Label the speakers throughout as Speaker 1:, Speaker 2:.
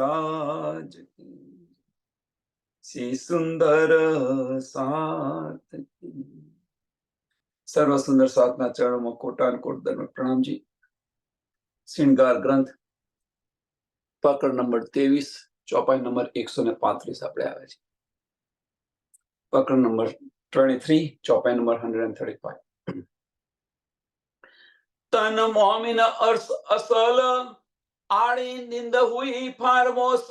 Speaker 1: राज की श्री सुंदर साथ की सर्व सुंदर साधना चरणों में कोटान कोट दंड प्रणाम जी। श्रृंगार ग्रंथ पकड़ नंबर 23 चौपाई नंबर 135 આપણે આવે છે। પકડ નંબર 23 चौपाई नंबर 135। तन मोमिन अर्स असल आड़ी निंद हुई फारमोस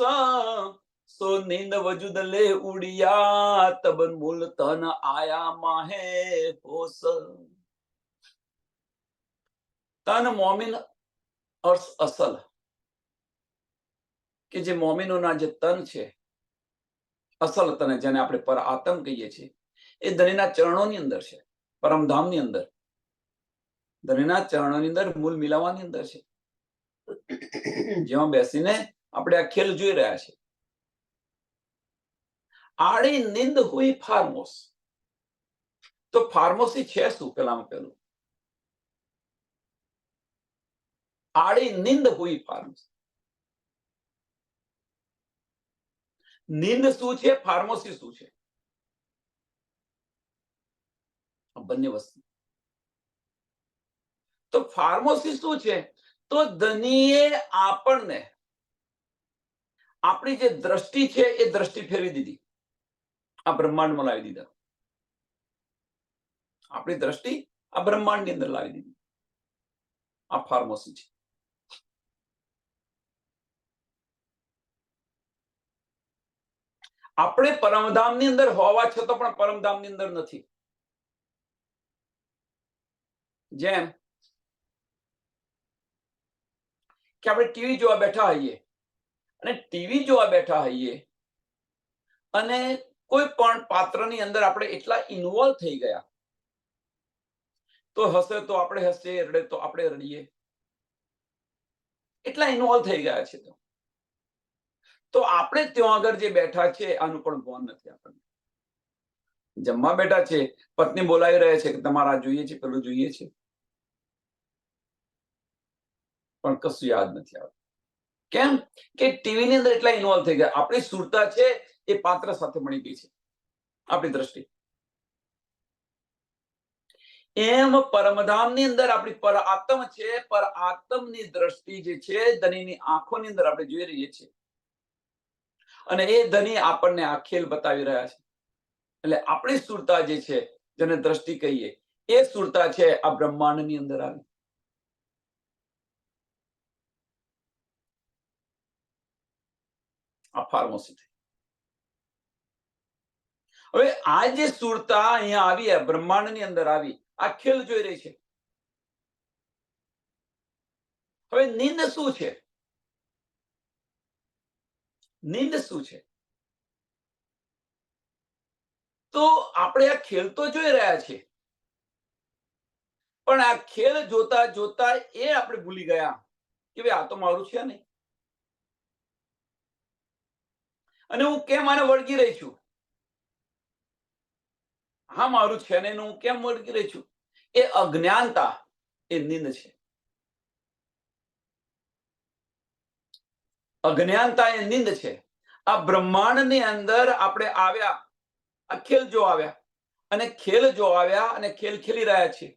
Speaker 1: सो निंद वजुद ले उड़िया तबन मूल तन आया माहे होस। तन मोमिन अर्स असल કે જે મોમિનોના જે તન છે અસલ તન જેને આપણે પર આત્મ કહીએ છીએ એ ધણીના ચરણોની અંદર છે, પરમધામની અંદર, ધણીના ચરણોની અંદર મૂળ મિલાવાની અંદર છે, જેમાં બેસીને આપણે આ ખેલ જોઈ રહ્યા છે। આડી નિંદ હુઈ ફાર્મોસ, તો ફાર્મોસી છે શું? પેલામાં પેલું આડી નિંદ હુઈ ફાર્મોસ, નીંદ શું છે, ફાર્મસી શું છે? બંને વસ્તુ। તો ફાર્મસી શું છે? તો ધનીએ આપણને આપણી જે દ્રષ્ટિ છે એ દ્રષ્ટિ ફેરવી દીધી, આ બ્રહ્માંડમાં લાવી દીધા। આપણી દ્રષ્ટિ આ બ્રહ્માંડની અંદર લાવી દીધી, આ ફાર્મસી છે। આપણે પરમધામની અંદર હોવા છતાં પણ પરમધામની અંદર નથી। જેમ કે આપણે ટીવી જોવા બેઠા હોઈએ અને ટીવી જોવા બેઠા હોઈએ અને કોઈ પણ પાત્રની અંદર આપણે એટલા ઇન્વોલ્વ થઈ ગયા, તો હસે તો આપણે હસીએ, રડે તો આપણે રડીએ, એટલા ઇન્વોલ્વ થઈ ગયા છે। તો આપણે ત્યાં આગળ જે બેઠા છે આનું પણ ભાન નથી આપણને। જમવા બેઠા છે, પત્ની બોલાવી રહે છે કે તમારે આ જોઈએ છે, પેલું જોઈએ છે, પણ કશું યાદ નથી આવતું। કેમ કે ટીવી ની અંદર એટલા ઇન્વોલ્વ થઈ ગયા, આપણી સુરતા છે એ પાત્ર સાથે મળી ગઈ છે, આપણી દ્રષ્ટિ। એમ પરમધામની અંદર આપણી પર આત્મ છે, પર આત્મની દ્રષ્ટિ જે છે ધનીની આંખોની અંદર આપણે જોઈ રહીએ છીએ અને એ ધની આપણને આ ખેલ બતાવી રહ્યા છે। એટલે આપણી સુરતા જે છે, જેને દ્રષ્ટિ કહીએ, એ સુરતા છે આ બ્રહ્માંડની અંદર આવી। આ ફાર્મસી થઈ। હવે આ જે સુરતા અહીંયા આવી, આ બ્રહ્માંડની અંદર આવી, આ ખેલ જોઈ રહી છે। હવે નીંદ શું છે? નીંદ શું છે? તો આપણે આ ખેલ તો જોઈ રહ્યા છીએ, પણ આ ખેલ જોતા જોતા એ આપણે ભૂલી ગયા કે ભાઈ આ તો મારું છે નહીં, અને હું કેમ આને વળગી રહી છું? હા મારું છે ને, હું કેમ વળગી રહી છું? એ અજ્ઞાનતા, એ નીંદ છે। અજ્ઞાનતા એ નીંદ છે। આ બ્રહ્માંડની અંદર આપણે આવ્યા, આ ખેલ જો આવ્યા અને ખેલ જો આવ્યા અને ખેલ ખેલી રહ્યા છીએ,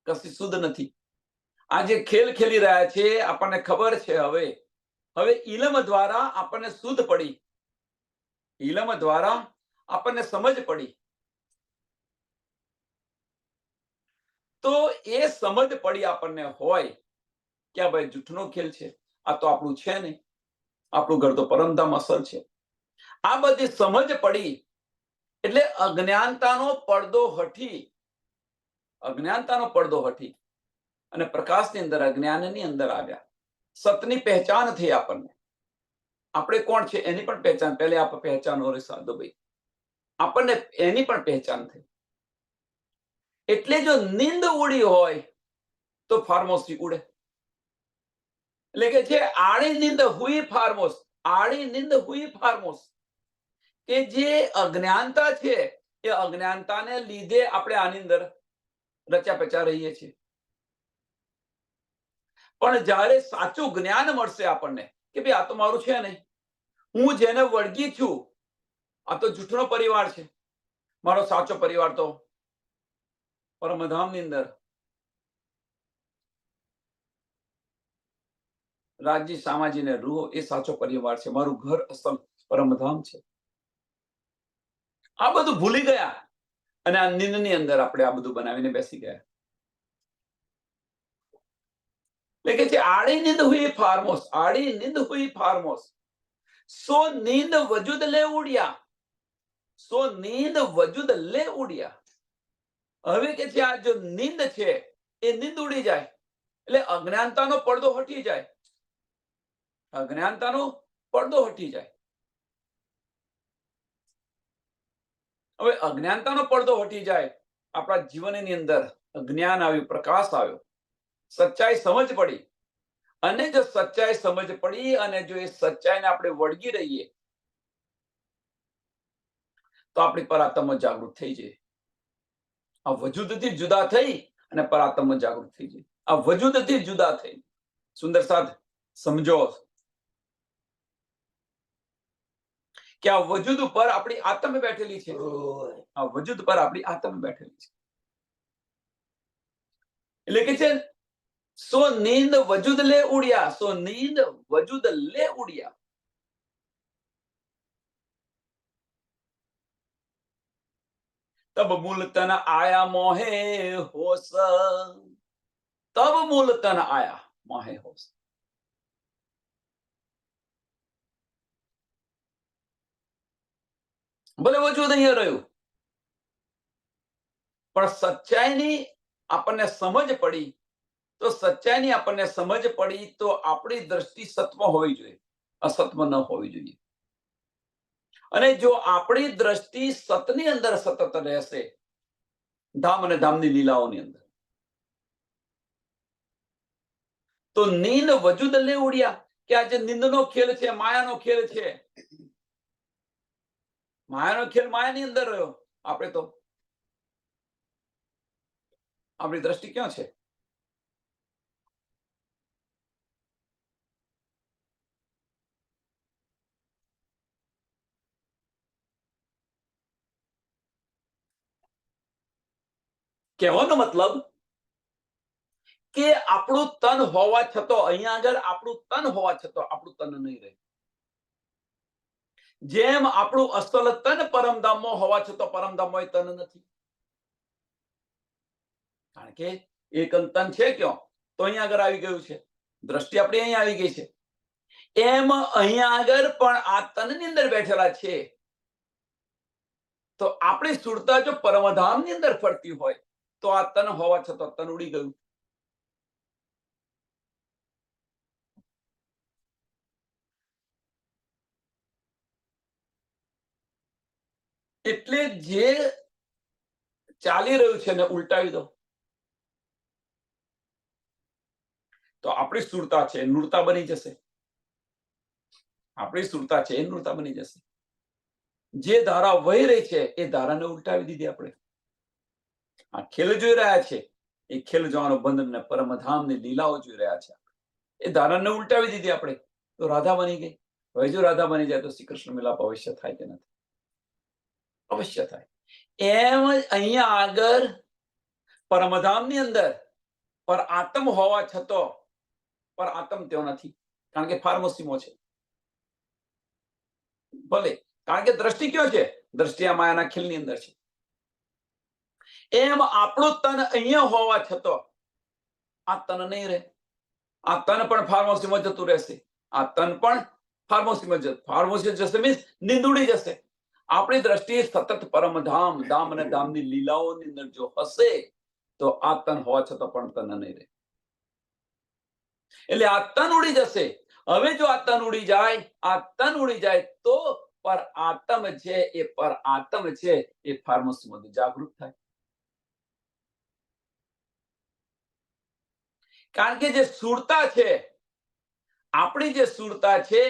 Speaker 1: કશી શુદ્ધ નથી। આ જે ખેલ ખેલી રહ્યા છે આપણને ખબર છે, હવે હવે ઇલમ દ્વારા આપણને શુદ્ધ પડી, ઇલમ દ્વારા આપણને સમજ પડી। તો એ સમજ પડી આપણને હોય કે આ ભાઈ જૂઠનો ખેલ છે, આ તો આપણું છે નહીં, આપણું ઘર તો પરમધામ અસલ છે। આ બધી સમજ પડી એટલે અજ્ઞાનતાનો પડદો હટી, અજ્ઞાનતાનો પડદો હટી અને પ્રકાશની અંદર, અજ્ઞાનની અંદર આવ્યા। સતની પહેચાન થઈ આપણને, આપણે કોણ છે એની પણ પહેચાન, પહેલે આપ પહેચાન હો રે સાધુ ભાઈ, આપણને એની પણ પહેચાન થઈ। એટલે જો નીંદ ઉડી હોય તો ફાર્મોસી ઉડે। એટલે કે છે આડી નીંદ હુઈ ફાર્મોસ, આડી નીંદ હુઈ ફાર્મોસ, કે જે અજ્ઞાનતા છે એ અજ્ઞાનતાને લીધે આપણે આની અંદર રચ્યા પચ્યા રહીએ છીએ। પણ જ્યારે સાચું જ્ઞાન મળશે આપણને કે ભાઈ આ તો મારું છે નહીં, હું જેને વળગી છું આ તો જૂઠનો પરિવાર છે, મારો સાચો પરિવાર તો પરમધામની અંદર રાજજી સામાજી ને રૂહ એ સાચો પરિવાર છે, મારું ઘર અસલ પરમધામ છે. આ બધું ભૂલી ગયા અને આ નિંદની અંદર આપણે આ બધું બનાવીને બેસી ગયા. लेकिन जे आड़ी नींद हुई फार्मोस, आड़ी नींद हुई फार्मोस, सो नींद वजूद ले उड़िया, सो नींद वजूद ले उड़िया. હવે કે છે આ જો નીંદ છે એ નીંદ ઉડી જાય એટલે અજ્ઞાનતાનો પડદો હટી જાય, અજ્ઞાનતાનો પડદો હટી જાય. હવે અજ્ઞાનતાનો પડદો હટી જાય, આપણા જીવનની અંદર જ્ઞાન આવ્યું, પ્રકાશ આવ્યો, સચ્ચાઈ સમજ પડી, અને જો સચ્ચાઈ સમજ પડી અને જો એ સચ્ચાઈને આપણે વળગી રહીએ તો આપણી પરાત્મા જાગૃત થઈ જાય. આ વજૂદથી જુદા થઈ અને પરાત્મા જાગૃત થઈ જાય. આ વજૂદથી જુદા થઈ. સુંદર સાથ સમજો કે આ વજૂદ ઉપર આપણી આત્મ બેઠેલી છે, આ વજૂદ પર આપણી આત્મ બેઠેલી છે. એટલે કે છે સો નીંદ વજૂદ લે ઉડ્યા, સો નીંદ વજૂદ લે ઉડ્યા. तब मूल तन आया मोहे होश, तब मूल तन आया मोहे होश. ભલે વજૂદ અહીંયા રહ્યું પણ સચ્ચાઈની આપણને સમજ પડી, તો સચ્ચાઈની આપણને સમજ પડી તો આપણી દ્રષ્ટિ સત્વ હોવી જોઈએ, અસત્વ ન હોવી જોઈએ. અને જો આપણી દ્રષ્ટિ સતની અંદર સતત રહેશે, ધામ અને ધામની લીલાઓની અંદર, તો નીંદ વજૂદ લે ઉડ્યા. કે આ જે નિંદનો ખેલ છે, માયાનો ખેલ છે, માયાનો ખેલ માયાની અંદર રહ્યો. આપણે તો આપણી દ્રષ્ટિ ક્યાં છે? કહેવાનો મતલબ કે આપણું તન હોવા છતાં, અહીંયા આગળ આપણું તન હોવા છતાં આપણું તન નહીં રહે. જેમ આપણું અસલ તન પરમધામમાં હોવા છતાં પરમધામમાં તન નથી, કારણ કે એક તન છે ક્યાં? તો અહીંયા આગળ આવી ગયું છે, દ્રષ્ટિ આપણી અહીંયા આવી ગઈ છે. એમ અહીંયા આગળ પણ આ તનની અંદર બેઠેલા છે. તો આપણી સુરતા જો પરમધામની અંદર ફરતી હોય તો આ તન હોવા છતાં તન ઉડી ગયું. એટલે જે ચાલી રહ્યું છે ને ઉલટાવી દો તો આપણી સુરતા છે નૂરતા બની જશે, આપણી સુરતા છે એ નૂરતા બની જશે. જે ધારા વહી રહી છે એ ધારાને ઉલટાવી દીધી આપણે. આ ખેલ જોઈ રહ્યા છે, એ ખેલ જોવાનો બંધન ને પરમધામની લીલાઓ જોઈ રહ્યા છે, એ ધારાને ઉલટાવી દીધી આપણે, તો રાધા બની ગઈ. હવે જો રાધા બની જાય તો શ્રી કૃષ્ણ મિલાપ અવશ્ય થાય કે નથી? અવશ્ય થાય. એમ અહીંયા આગળ પરમધામની અંદર પર આત્મ હોવા છતાં પર આત્મ તેઓ નથી, કારણ કે ફાર્મસીમો છે. ભલે, કારણ કે દ્રષ્ટિ કયો છે? દ્રષ્ટિ આ માયાના ખેલની અંદર છે. એમ આપણું તન અહીંયા હોવા છતાં આ તન નહીં રહે. આ તન પણ ફાર્મસીમાં જતું રહેશે. આ તન પણ ફાર્મસીમાં જશે. ફાર્મસી જશે મીન્સ નિંદુડી જશે. આપણી દ્રષ્ટિ સતત પરમધામ, ધામ અને ધામની લીલાઓની અંદર જો હશે તો આ તન હોવા છતાં પણ તન નહીં રહે. એટલે આ તન ઉડી જશે. હવે જો આ તન ઉડી જાય, આ તન ઉડી જાય તો પર આત્મ છે, એ પર આત્મ છે એ ફાર્મસીમાં જાગૃત થાય. કારણ કે જે સુરતા છે, આપણી જે સુરતા છે,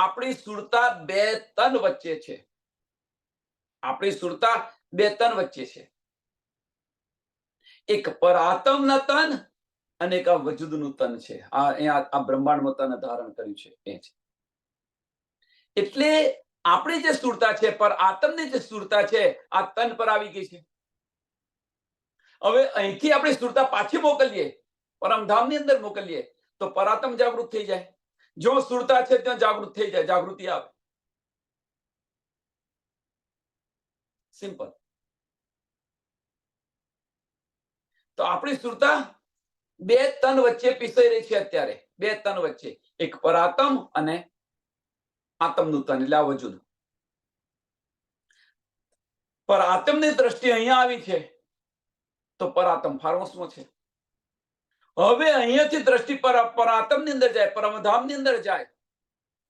Speaker 1: આપણી સુરતા બે તન વચ્ચે છે. આપણી સુરતા બે તન વચ્ચે છે. એક પરાત્મના તન અને એક આ વજુદનું તન છે, આ બ્રહ્માંડમાં તન ધારણ કર્યું છે એ છે. એટલે આપણી જે સ્થૂળતા છે, પર આત્મની જે સ્થૂળતા છે, આ તન પર આવી ગઈ છે. હવે અહીંથી આપણી સ્થૂળતા પાછી મોકલીએ, પરમધામની અંદર મોકલીએ, તો પરાત્મ જાગૃત થઈ જાય. જો સ્થૂળતા છે ત્યાં જાગૃત થઈ જાય, જાગૃતિ આવે. સિમ્પલ. તો આપણી સ્થૂળતા બે તન વચ્ચે પીસાઈ રહી છે અત્યારે, બે તન વચ્ચે, એક પરાત્મ અને આત્મનું તન, એટલે આ વજુદ. પર આત્મની દ્રષ્ટિ અહીંયા આવી છે તો પરાત્મ ફાર્મસમાં છે. હવે અહીંયાથી દ્રષ્ટિ પરાત્મની અંદર જાય, પરમધામની અંદર જાય,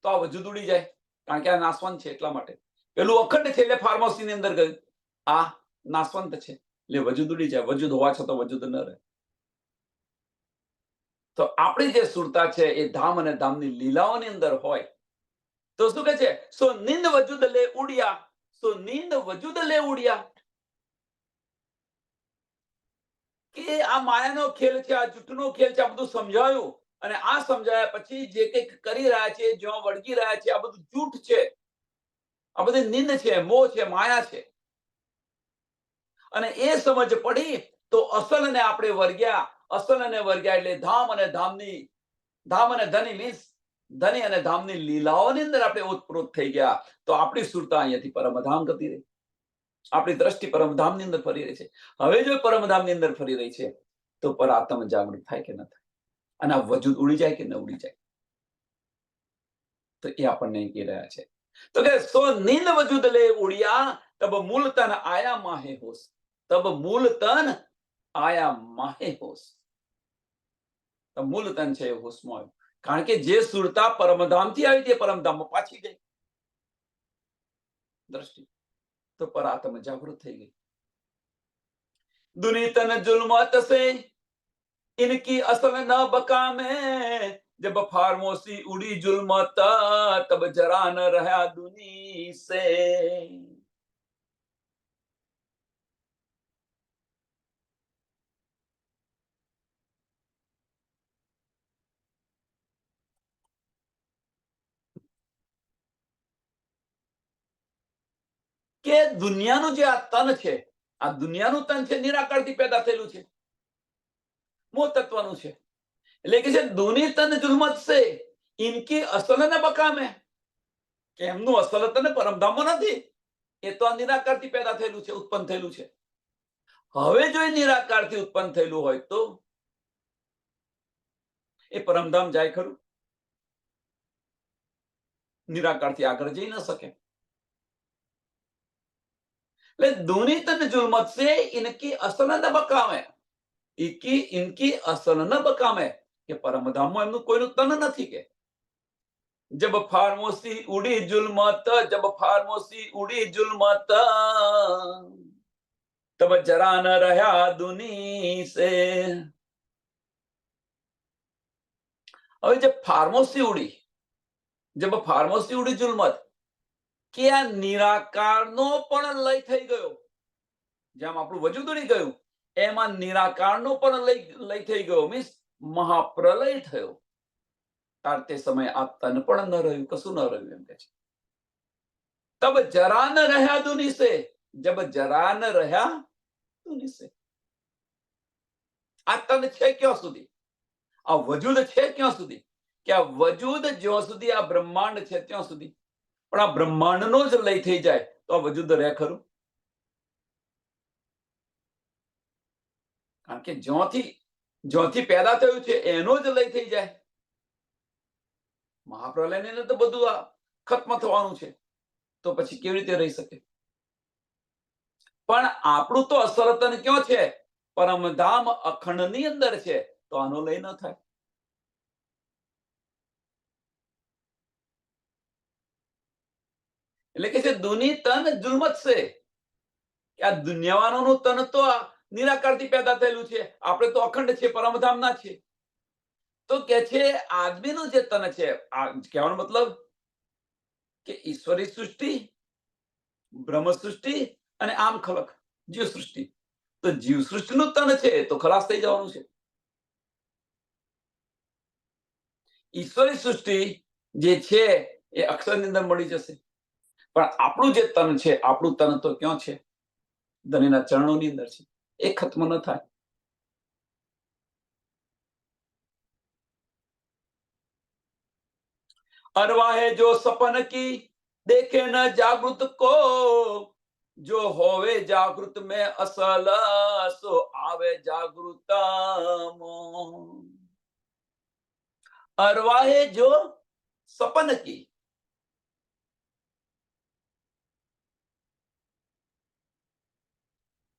Speaker 1: તો આ વજુદ ઉડી જાય, કારણ કે આ નાશવંત છે. એટલા માટે પેલું અખંડ છે એટલે ફાર્મસીની અંદર ગયું, આ નાશવંત છે એટલે વજુદ ઉડી જાય. વજુદ હોવા છતાં વજુદ ન રહે. તો આપણી જે સુરતા છે એ ધામ અને ધામની લીલાઓની અંદર હોય તો શું કહે છે? સો નિંદ વજુદ લે ઉડિયા, સો નિંદ વજુદ લે ઉડિયા. કે આ માયાનો ખેલ છે, આ જૂઠનો ખેલ છે, આ બધું સમજાયું. અને આ સમજાયા પછી જે કંઈક કરી રહ્યા છે, જ્યાં વળગી રહ્યા છે, આ બધું જૂઠ છે, આ બધી નિંદ છે, મોહ છે, માયા છે. અને એ સમજ પડી તો અસલને આપણે વર્ગ્યા. અસલને વર્ગ્યા એટલે ધામ અને ધામની, ધામ અને ધની મીન્સ ધની અને ધામની લીલાઓની અંદર આપણે ઓતપ્રોત થઈ ગયા. તો આપણી સુરતા અહીંયાથી પરમધામ ગતિ રહી, આપણી દ્રષ્ટિ પરમધામની અંદર ફરી રહી છે. હવે જો પરમધામની અંદર ફરી રહી છે તો પર આત્મ જાગૃત થાય કે ન થાય, અને આ વજૂદ ઉડી જાય કે ન ઉડી જાય, તો એ આપણને કહી રહ્યા છે. તો કે સો નીંદ વજૂદ લે ઉડિયા, તબ મૂલ તન આયા માહે હોશ, તબ મૂલ તન આયા માહે હોશ. મૂલ તન છે એ હોશમાં આવ્યું, કારણ કે જે સુરતા પરમધામથી આવી તે પરમધામમાં પાછી ગઈ દ્રષ્ટિ, તો પર આત્મ જાગૃત થઈ ગઈ. दुनीतन जुल्मत से इनकी असल न बका में, जब फार्मोसी उड़ी जुल्मत तब जरा न रहा दुनी से. કે દુનિયાનું જે આ તન છે, આ દુનિયાનું તન છે નિરાકારથી પેદા થયેલું છે, મોહ તત્વનું છે. એટલે કે છે દુની તન જુલ્મત સે ઇનકી અસલ ન બકામે, કે એમનું અસલ તન પરમધામમાં નથી, એ તો આ નિરાકારથી પેદા થયેલું છે, ઉત્પન્ન થયેલું છે. હવે જો એ નિરાકારથી ઉત્પન્ન થયેલું હોય તો એ પરમધામ જાય ખરું? નિરાકારથી આગળ જઈ ન શકે. એટલે દુની તન જુલ્મત સે ઇનકી અસલ ન બકામે, ઇનકી અસલ ન બકામે, કે પરમધામમાં એમનું કોઈનું તન નથી. કે जब फार्मोसी उड़ी जुल्मत, जब फार्मोसी उड़ी जुल्मत तब जरा न रहा दुनी से. હવે જે ફાર્મોસી ઉડી, જબ ફાર્મોસી ઉડી જુલ્મત, કે આ નિરાકારનો પણ લય થઈ ગયો. જેમ આપણું વજૂદ ઉડી ગયું એમાં નિરાકારનો પણ લય થઈ ગયો, મીન્સ મહાપ્રલય થયો. તાર તે સમય આ તન પણ ન રહ્યું, કશું ન રહ્યું. એમ કે છે તબ જરા ન રહ્યા દુની સે, જબ જરા ન રહ્યા દુની સે. આ તન છે ક્યાં સુધી? આ વજૂદ છે ક્યાં સુધી? કે આ વજૂદ જ્યાં સુધી આ બ્રહ્માંડ છે ત્યાં સુધી. પણ આ બ્રહ્માંડનો જ લય થઈ જાય તો આ વજૂદ રહે ખરું? કારણ કે જ્યાંથી પેદા થયું છે એનો જ લય થઈ જાય. મહાપ્રલયને તો બધું આ ખત્મ થવાનું છે, તો પછી કેવી રીતે રહી શકે? પણ આપણું તો અસલ તન ક્યાં છે? પરમધામ અખંડની અંદર છે, તો આનો લય ન થાય. એટલે કે છે દુની તન જુલ્મત છે, કે આ દુનિયાવાળાનું તન તો નિરાકારથી પેદા થયેલું છે, આપણે તો અખંડ છે, પરમધામના છે. તો કે છે આદમીનું જે તન છે, કહેવાનો મતલબ કે ઈશ્વરી સૃષ્ટિ, બ્રહ્મ સૃષ્ટિ અને આમ ખલક જીવ સૃષ્ટિ, તો જીવ સૃષ્ટિનું તન છે તો ખલાસ થઈ જવાનું છે. ઈશ્વરી સૃષ્ટિ જે છે એ અક્ષરની અંદર મળી જશે, પણ આપણું જે તન છે, આપણું તન તો ક્યાં છે? ધણીના ચરણોની અંદર છે, એ ખત્મ ન થાય. અરવાહે જો સપન કી દેખે ન જાગૃત को, जो होवे जागृत में असल सो आवे जागृतम. अरवाहे जो सपन की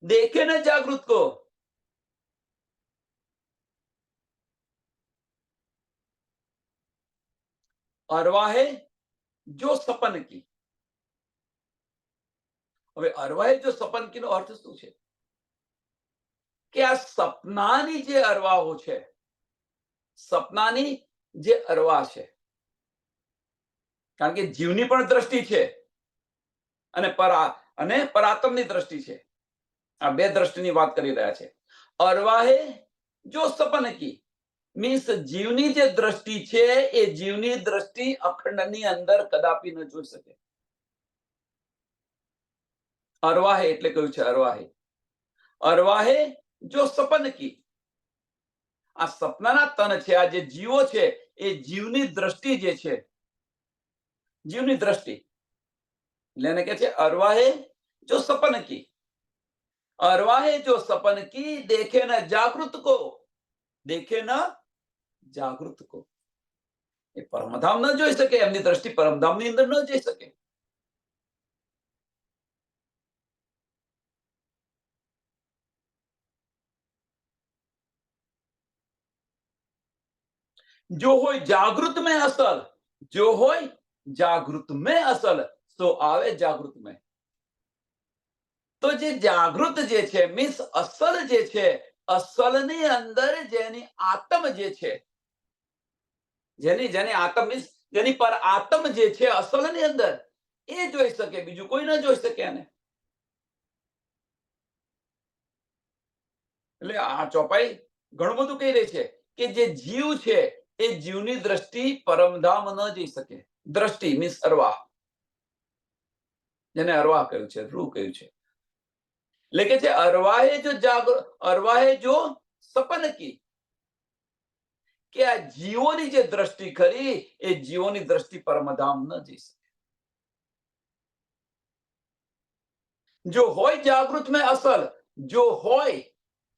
Speaker 1: देखे न जागृत को, અરવાહે જો સપન કી. હવે અરવાહે જો સપન કી નો અર્થ શું છે? કે આ સપનાની જે અરવાહો છે, સપનાની જે અરવા છે, કારણ કે જીવની પણ દ્રષ્ટિ છે અને પરાત્મની દ્રષ્ટિ છે. આ બે દ્રષ્ટિની વાત કરી રહ્યા છે. અરવાહે જો સપન કી મીન્સ જીવની જે દ્રષ્ટિ છે એ જીવની દ્રષ્ટિ અખંડની અંદર કદાપી ન જોઈ શકે. અરવાહે એટલે કયું છે? અરવાહે અરવાહે જો સપન કી, આ સપનાના તન છે, આ જે જીવો છે એ જીવની દ્રષ્ટિ જે છે, જીવની દ્રષ્ટિ એટલે એને કે છે અરવાહે જો સપન કી. અરવાહે જો સપન કી દેખે ન જાગૃત કો, દેખે ન જાગૃત કો. એ પરમધામ ન જોઈ શકે, એમની દ્રષ્ટિ પરમધામની અંદર ન જઈ શકે. जो होय जागृत में असल, जो होय जागृत में असल तो आवे जागृत में. તો જે જાગૃત જે છે મીન્સ અસલ જે છે, અસલની અંદર જેની આત્મ જે છે, જેની આત્મ મીન્સ જેની પર આત્મ જે છે અસલની અંદર, એ જોઈ શકે, બીજું કોઈ ન જોઈ શકે એને. એટલે આ ચોપાઈ ઘણું બધું કહી રહી છે કે જે જીવ છે એ જીવની દ્રષ્ટિ પરમધામ ન જઈ શકે. દ્રષ્ટિ મીન્સ અરવાહ, જેને અરવાહ કહ્યું છે, રૂહ કહ્યું છે. એટલે કે છે અરવાહે જો સપન કી, કે આ જીવોની જે દ્રષ્ટિ ખરી એ જીવોની દ્રષ્ટિ પરમધામ ન જઈ શકે. જો હોય જાગૃત મેં અસલ, જો હોય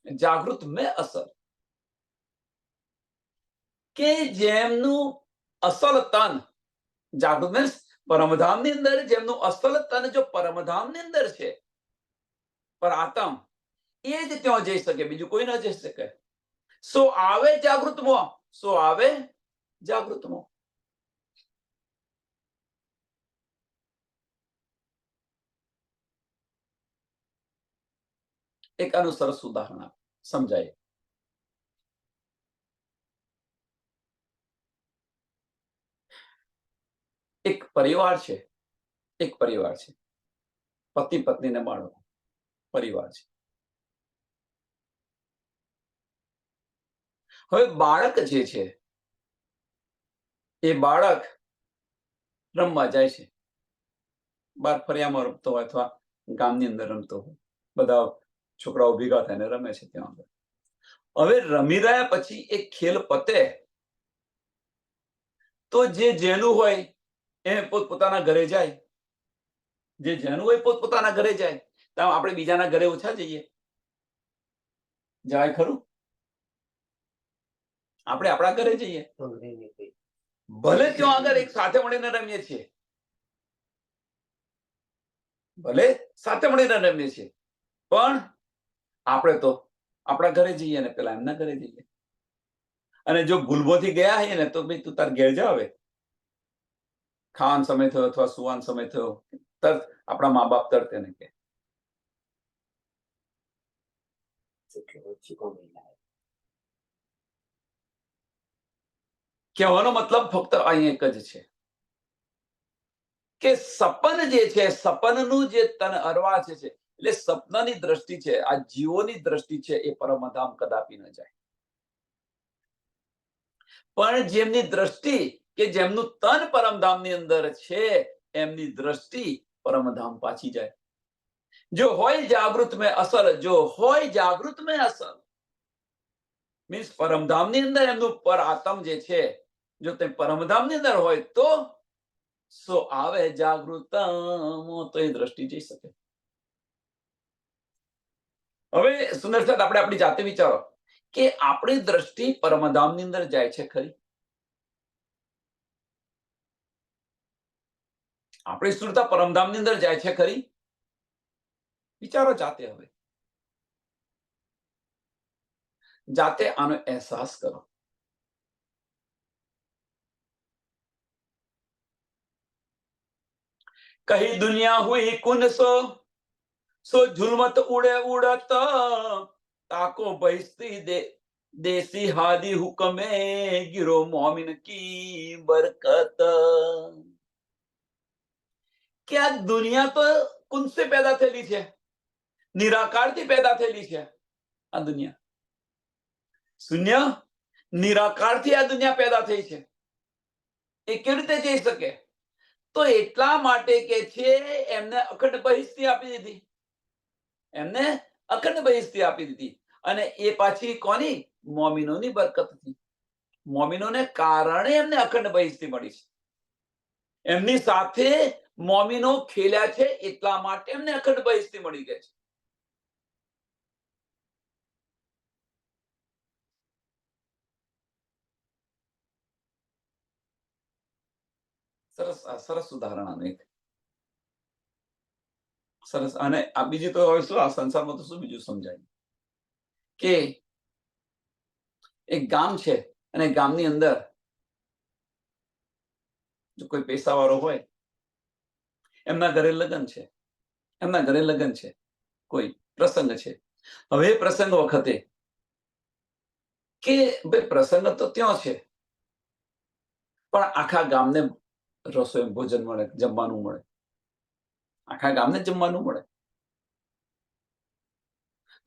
Speaker 1: જાગૃત મેં અસલ, કે જેમનું અસલ તન જાગૃત મીન્સ પરમધામની અંદર જેમનું અસલ તન જો પરમધામની અંદર છે, પર આત્મ, એ જ ત્યાં જઈ શકે, બીજું કોઈ ન જઈ શકે. સો આવે જાગૃતમાં, સો આવે જાગૃતમાં. એક આનું સરસ ઉદાહરણ સમજાય. એક પરિવાર છે, એક પરિવાર છે, પતિ પત્ની ને બાળકો, પરિવાર છે. હવે બાળક જે છે એ બાળક રમવા જાય છે, બહાર ફરિયામાં રમતો હોય અથવા ગામની અંદર રમતો હોય, બધા છોકરાઓ ભેગા થઈને રમે છે ત્યાં આગળ. હવે રમી રહ્યા પછી એક ખેલ પતે તો જે જેનું હોય એ પોતપોતાના ઘરે જાય, જે જેનું હોય પોતપોતાના ઘરે જાય. તો આપણે બીજાના ઘરે ઓછા જઈએ? જાય ખરું? આપણે આપણા ઘરે જઈએ, ભલે ત્યાં આગળ એક સાથે મળીને રમીએ છીએ, ભલે સાથે મળીને રમીએ છીએ, પણ આપણે તો આપણા ઘરે જઈએ ને પેલા એમના ઘરે જઈએ. અને જો ભૂલભોથી ગયા હઈએ ને તો ભાઈ તું તાર ઘેર જા, હવે ખાવાનો સમય થયો અથવા સુવાનો સમય થયો, તરત આપણા મા બાપ તરત એને કહે. કહેવાનો મતલબ ફક્ત અહીં એક જ છે કે સપન જે છે, સપનનું જે તન અરવા છે, એટલે સપનાની દ્રષ્ટિ છે, આ જીવોની દ્રષ્ટિ છે, એ પરમધામ કદાપી ન જાય. પણ જેમની દ્રષ્ટિ કે જેમનું તન પરમધામની અંદર છે, એમની દ્રષ્ટિ પરમધામ પાછી જાય. જો હોય જાગૃત મેં અસર, જો હોય જાગૃત મેં અસર, મીન્સ પરમધામની અંદર એમનું પર આત્મ જે છે, જો તે પરમધામની અંદર હોય તો સો આવે જાગૃતમ, તો એ દ્રષ્ટિ જઈ શકે. હવે સુંદર સાહેબ, આપણે આપણી જાતે વિચારો કે આપણી દ્રષ્ટિ પરમધામની અંદર જાય છે ખરી? આપણી સ્થૂળતા પરમધામની અંદર જાય છે ખરી? વિચારો જાતે. હવે જાતે આનો અહેસાસ કરો. કહી દુનિયા હુઈ કુન સો ઝુલમત ઉડે ઉડત, તાકો બહિસ્તી દેसी हादी हुक्मे गिरो मोमिन की बरकत. કે આ દુનિયા તો કુનસે પેદા થયેલી છે? નિરાકારથી પેદા થયેલી છે આ દુનિયા. શૂન્ય નિરાકારથી આ દુનિયા પેદા થઈ છે. એ કેવી રીતે જઈ શકે? તો એટલા માટે કે છે એમને અખંડ બહિસ્તી આપી દીધી. એમને અખંડ બહિસ્તી આપી દીધી. અને એ પાછી કોની? મોમિનોની બરકતથી. મોમિનોને કારણે એમને અખંડ બહિસ્તી મળી છે. એમની સાથે મોમિનો ખેલ્યા છે, એટલા માટે એમને અખંડ બહિસ્તી મળી ગઈ છે. સરસ સરસ ઉદાહરણ આનું એક સરસ. અને આ બીજી તો હવે શું, આ સંસારમાં તો શું બીજું સમજાય કે એક ગામ છે અને ગામની અંદર જો કોઈ પૈસાવાળો હોય, એમના ઘરે લગ્ન છે, એમના ઘરે લગ્ન છે, કોઈ પ્રસંગ છે. હવે પ્રસંગ વખતે કે ભાઈ પ્રસંગ તો ત્યાં છે, પણ આખા ગામને રસોઈ ભોજન મળે, જમવાનું મળે. આખા ગામને જમવાનું મળે.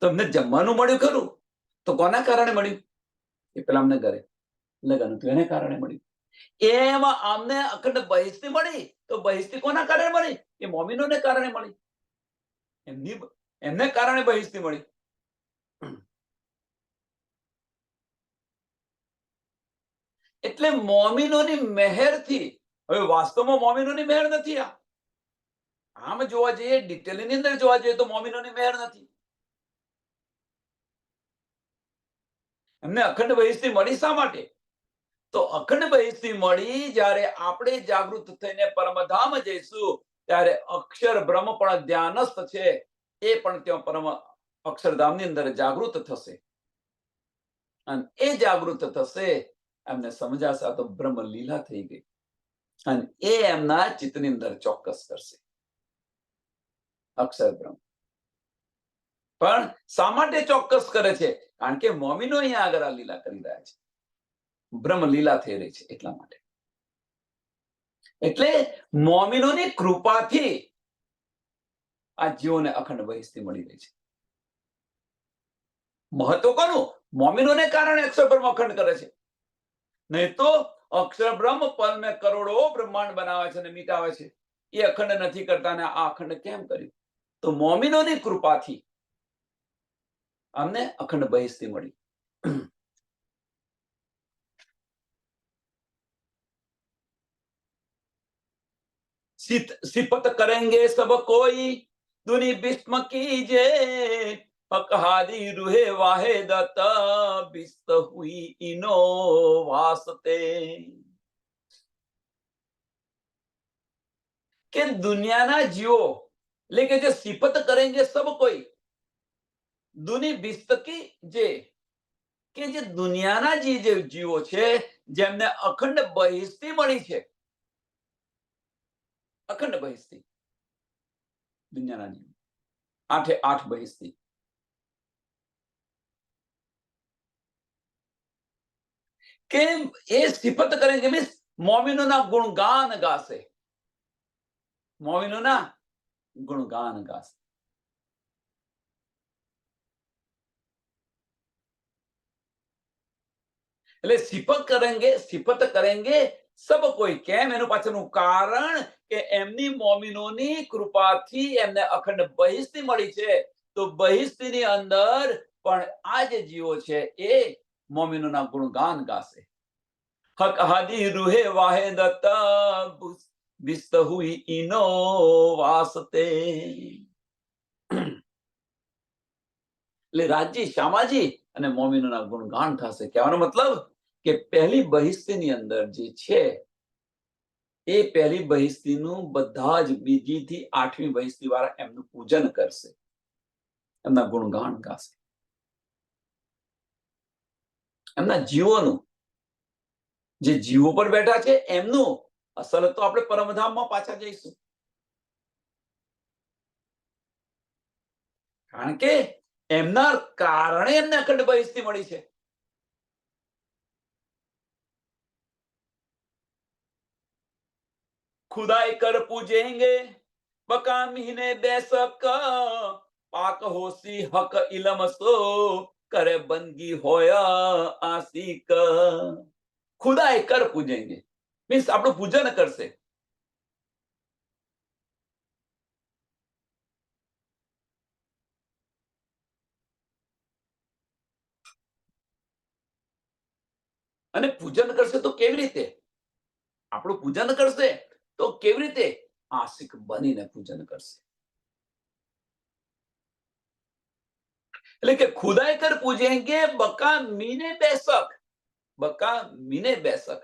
Speaker 1: તો એમને જમવાનું મળ્યું ખરું, તો કોના કારણે મળ્યું? એ પેલા અમને ઘરે લગ્ન હતું એને કારણે મળ્યું. એમાં અમને અખંડ બહિસ્તી મળી, તો બહિસ્તી કોના કારણે મળી? એ મોમિનોને કારણે મળી. એમને કારણે બહિસ્તી મળી. એટલે મોમિનોની મહેરથી, હવે વાસ્તવમાં મોમિનોની મહેર નથી. આમ જોવા જઈએ, ડિટેલની અંદર જોવા જઈએ તો મોમિનોની મહેર નથી. એમને અખંડ બહિસ્તી મળી શા માટે? તો અખંડ બહિસ્તી મળી જ્યારે આપણે જાગૃત થઈને પરમધામ જઈશું, ત્યારે અક્ષર બ્રહ્મ પણ ધ્યાનસ્થ છે, એ પણ ત્યાં પરમ અક્ષરધામની અંદર જાગૃત થશે. અને એ જાગૃત થશે, એમને સમજાશે આ તો બ્રહ્મ લીલા થઈ ગઈ. અને એ એમના ચિત્તની અંદર ચોક્કસ કરશે અક્ષર બ્રહ્મ. પણ શા માટે ચોક્કસ કરે છે? કારણ કે મોમિનો અહીંયા આગળ આ લીલા કરી રહ્યા છે, બ્રહ્મ લીલા થઈ રહી છે, એટલા માટે. એટલે મોમિનોની કૃપાથી આ જીવોને અખંડ બહિસ્તી મળી રહી છે. મહત્વ કોનું? મોમિનોને કારણે અક્ષર બ્રહ્મ અખંડ કરે છે. નહીં તો અક્ષર બ્રહ્મ પલમે કરોડો બ્રહ્માંડ બનાવે છે અને મિટાવે છે, એ અખંડ નથી કરતા. ને આ અખંડ કેમ કર્યું? તો મોમિનોની કૃપાથી અમને અખંડ બહિસ્તી મળી. सिफत करेंगे सब कोई दुनी बिस्म कीजे, हकहादी रुहे वाहेदत बिस्त हुई इनो वास्ते. કે દુનિયાના જીવો, એટલે કે જે સિફત કરેંગે સબ કોઈ, દુની બિસ્તકી જે, કે જે દુનિયાના જે જીવો છે, જેમને અખંડ બહિસ્તી મળી છે, અખંડ બહિસ્તી દુનિયાના જીવો, 8 બહિસ્તી. કે એ સિફત કરેંગે મીન્સ મોમિનોના ગુણગાન ગાશે, મોમિનોના ગુણગાન ગાશે. એટલે સિફત કરેંગે સબ કોઈ. કેમ? એનું પાછળનું કારણ કે એમની મોમીનોની કૃપાથી એમને અખંડ બહિષ્ટી મળી છે. તો બહિષ્ટીની અંદર પણ આ જે જીવો છે એ મોમીનોના ગુણગાન ગાશે. હક હાદી રૂહે વાહે દત્ત બિસ્ત હુઈ ઇનો વાસતે. એટલે રાજજી, શામાજી અને મોમીનોના ગુણગાન થશે. કહેવાનો મતલબ કે પહેલી બહિષ્ટીની અંદર જે છે એ પહેલી બહિષ્ટીનું બધા જ બીજી થી 8મી બહિષ્ટી વાળા એમનું પૂજન કરશે, એમના ગુણગાન ગાશે. એમના જીવોનું, જે જીવો પર બેઠા છે એમનું. અસલ તો આપણે પરમધામમાં પાછા જઈશું, કારણ કે એમના કારણે એમને અખંડ બહિષ્ટી મળી છે. खुदाई कर पूजेंगे बका महीने बेसक पाक होसी हक इलम सो करे बंदगी होया आसिक. खुदाई कर पूजेंगे મીન્સ આપણું પૂજન કરશે. અને પૂજન કરશે તો કેવી રીતે? આપણું પૂજન કરશે તો કેવી રીતે? આશિક બનીને પૂજન કરશે. એટલે કે ખુદાઈ કર પૂજેંગે બકા મીને બેસક. બકા મીને બેસક.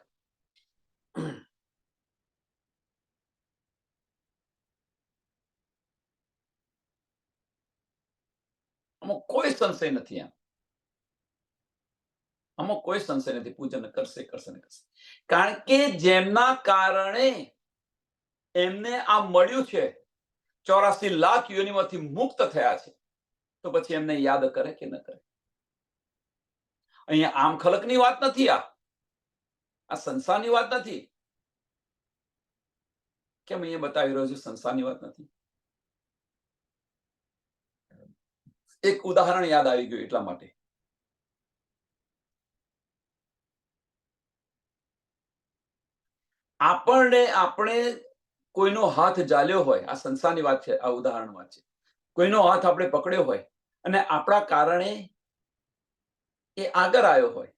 Speaker 1: આમાં કોઈ સંશય નથી. આમાં કોઈ સંશય નથી. પૂજન કરશે કરશે ને કરશે. કારણ કે જેમના કારણે એમને આ મળ્યું છે, 84 લાખ યોનિમાંથી મુક્ત થયા છે, તો પછી એમને યાદ કરે કે ન કરે? અહીંયા આમ ખલકની વાત નથી. આ સંસારની વાત નથી. કેમ અહીંયા બતાવી રહ્યો છું સંસારની વાત નથી? એક ઉદાહરણ યાદ આવી ગયું એટલા માટે. આપણે કોઈનો હાથ ઝાલ્યો હોય, આ સંસારની વાત છે, આ ઉદાહરણ વાત છે. કોઈનો હાથ આપણે પકડ્યો હોય અને આપણા કારણે એ આગળ આવ્યો હોય,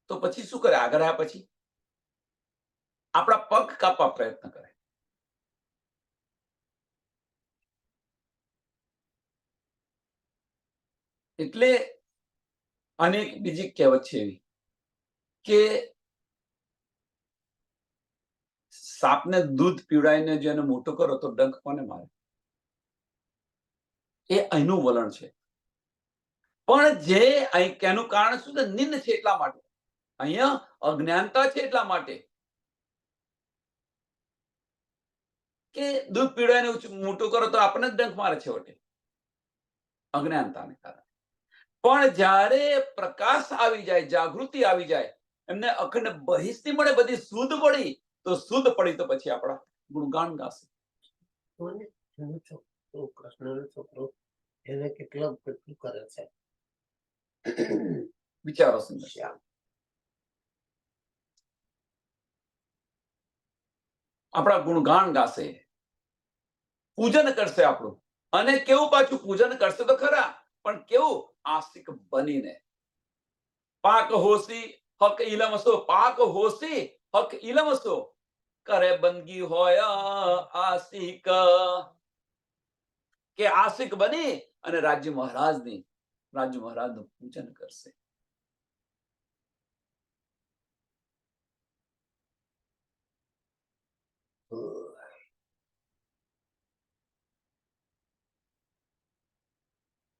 Speaker 1: તો પછી શું કરે? આગળ આવ્યા પછી આપણા પગ કાપવા પ્રયત્ન કરે. એટલે અનેક બીજી કહેવત છે એવી કે સાપને દૂધ પીવડાવીને જો એને મોટો કરો તો ડંખ કોને મારે? એ અહીંનું વલણ છે. પણ જે અહીં એનું કારણ શું છે? નિંદ છે એટલા માટે. અહીંયા અજ્ઞાનતા છે એટલા માટે કે દૂધ પીવડાવીને મોટું કરો તો આપણને જ ડંખ મારે છેવટે, અજ્ઞાનતાને કારણે. પણ જ્યારે પ્રકાશ આવી જાય, જાગૃતિ આવી જાય, એમને અખંડ બહિષ્ટી મળે, બધી શુદ્ધ પડી, તો શુદ્ધ પડી તો પછી આપણા ગુણગાન ગાશે.
Speaker 2: કૃષ્ણનો છોકરો એને કેટલું કરે છે,
Speaker 1: વિચારો. સુંદર આપણા ગુણગાન ગાશે, પૂજન કરશે આપણું. અને કેવું? પાછું પૂજન કરશે તો ખરા, પણ કેવું? આશિક બનીને. પાક હોશી હક ઇલમસો. પાક હોશી હક ઇલમસો કરે બંદગી હોય આશિક. કે આશિક બની અને રાજ્ય મહારાજનું પૂજન કરશે.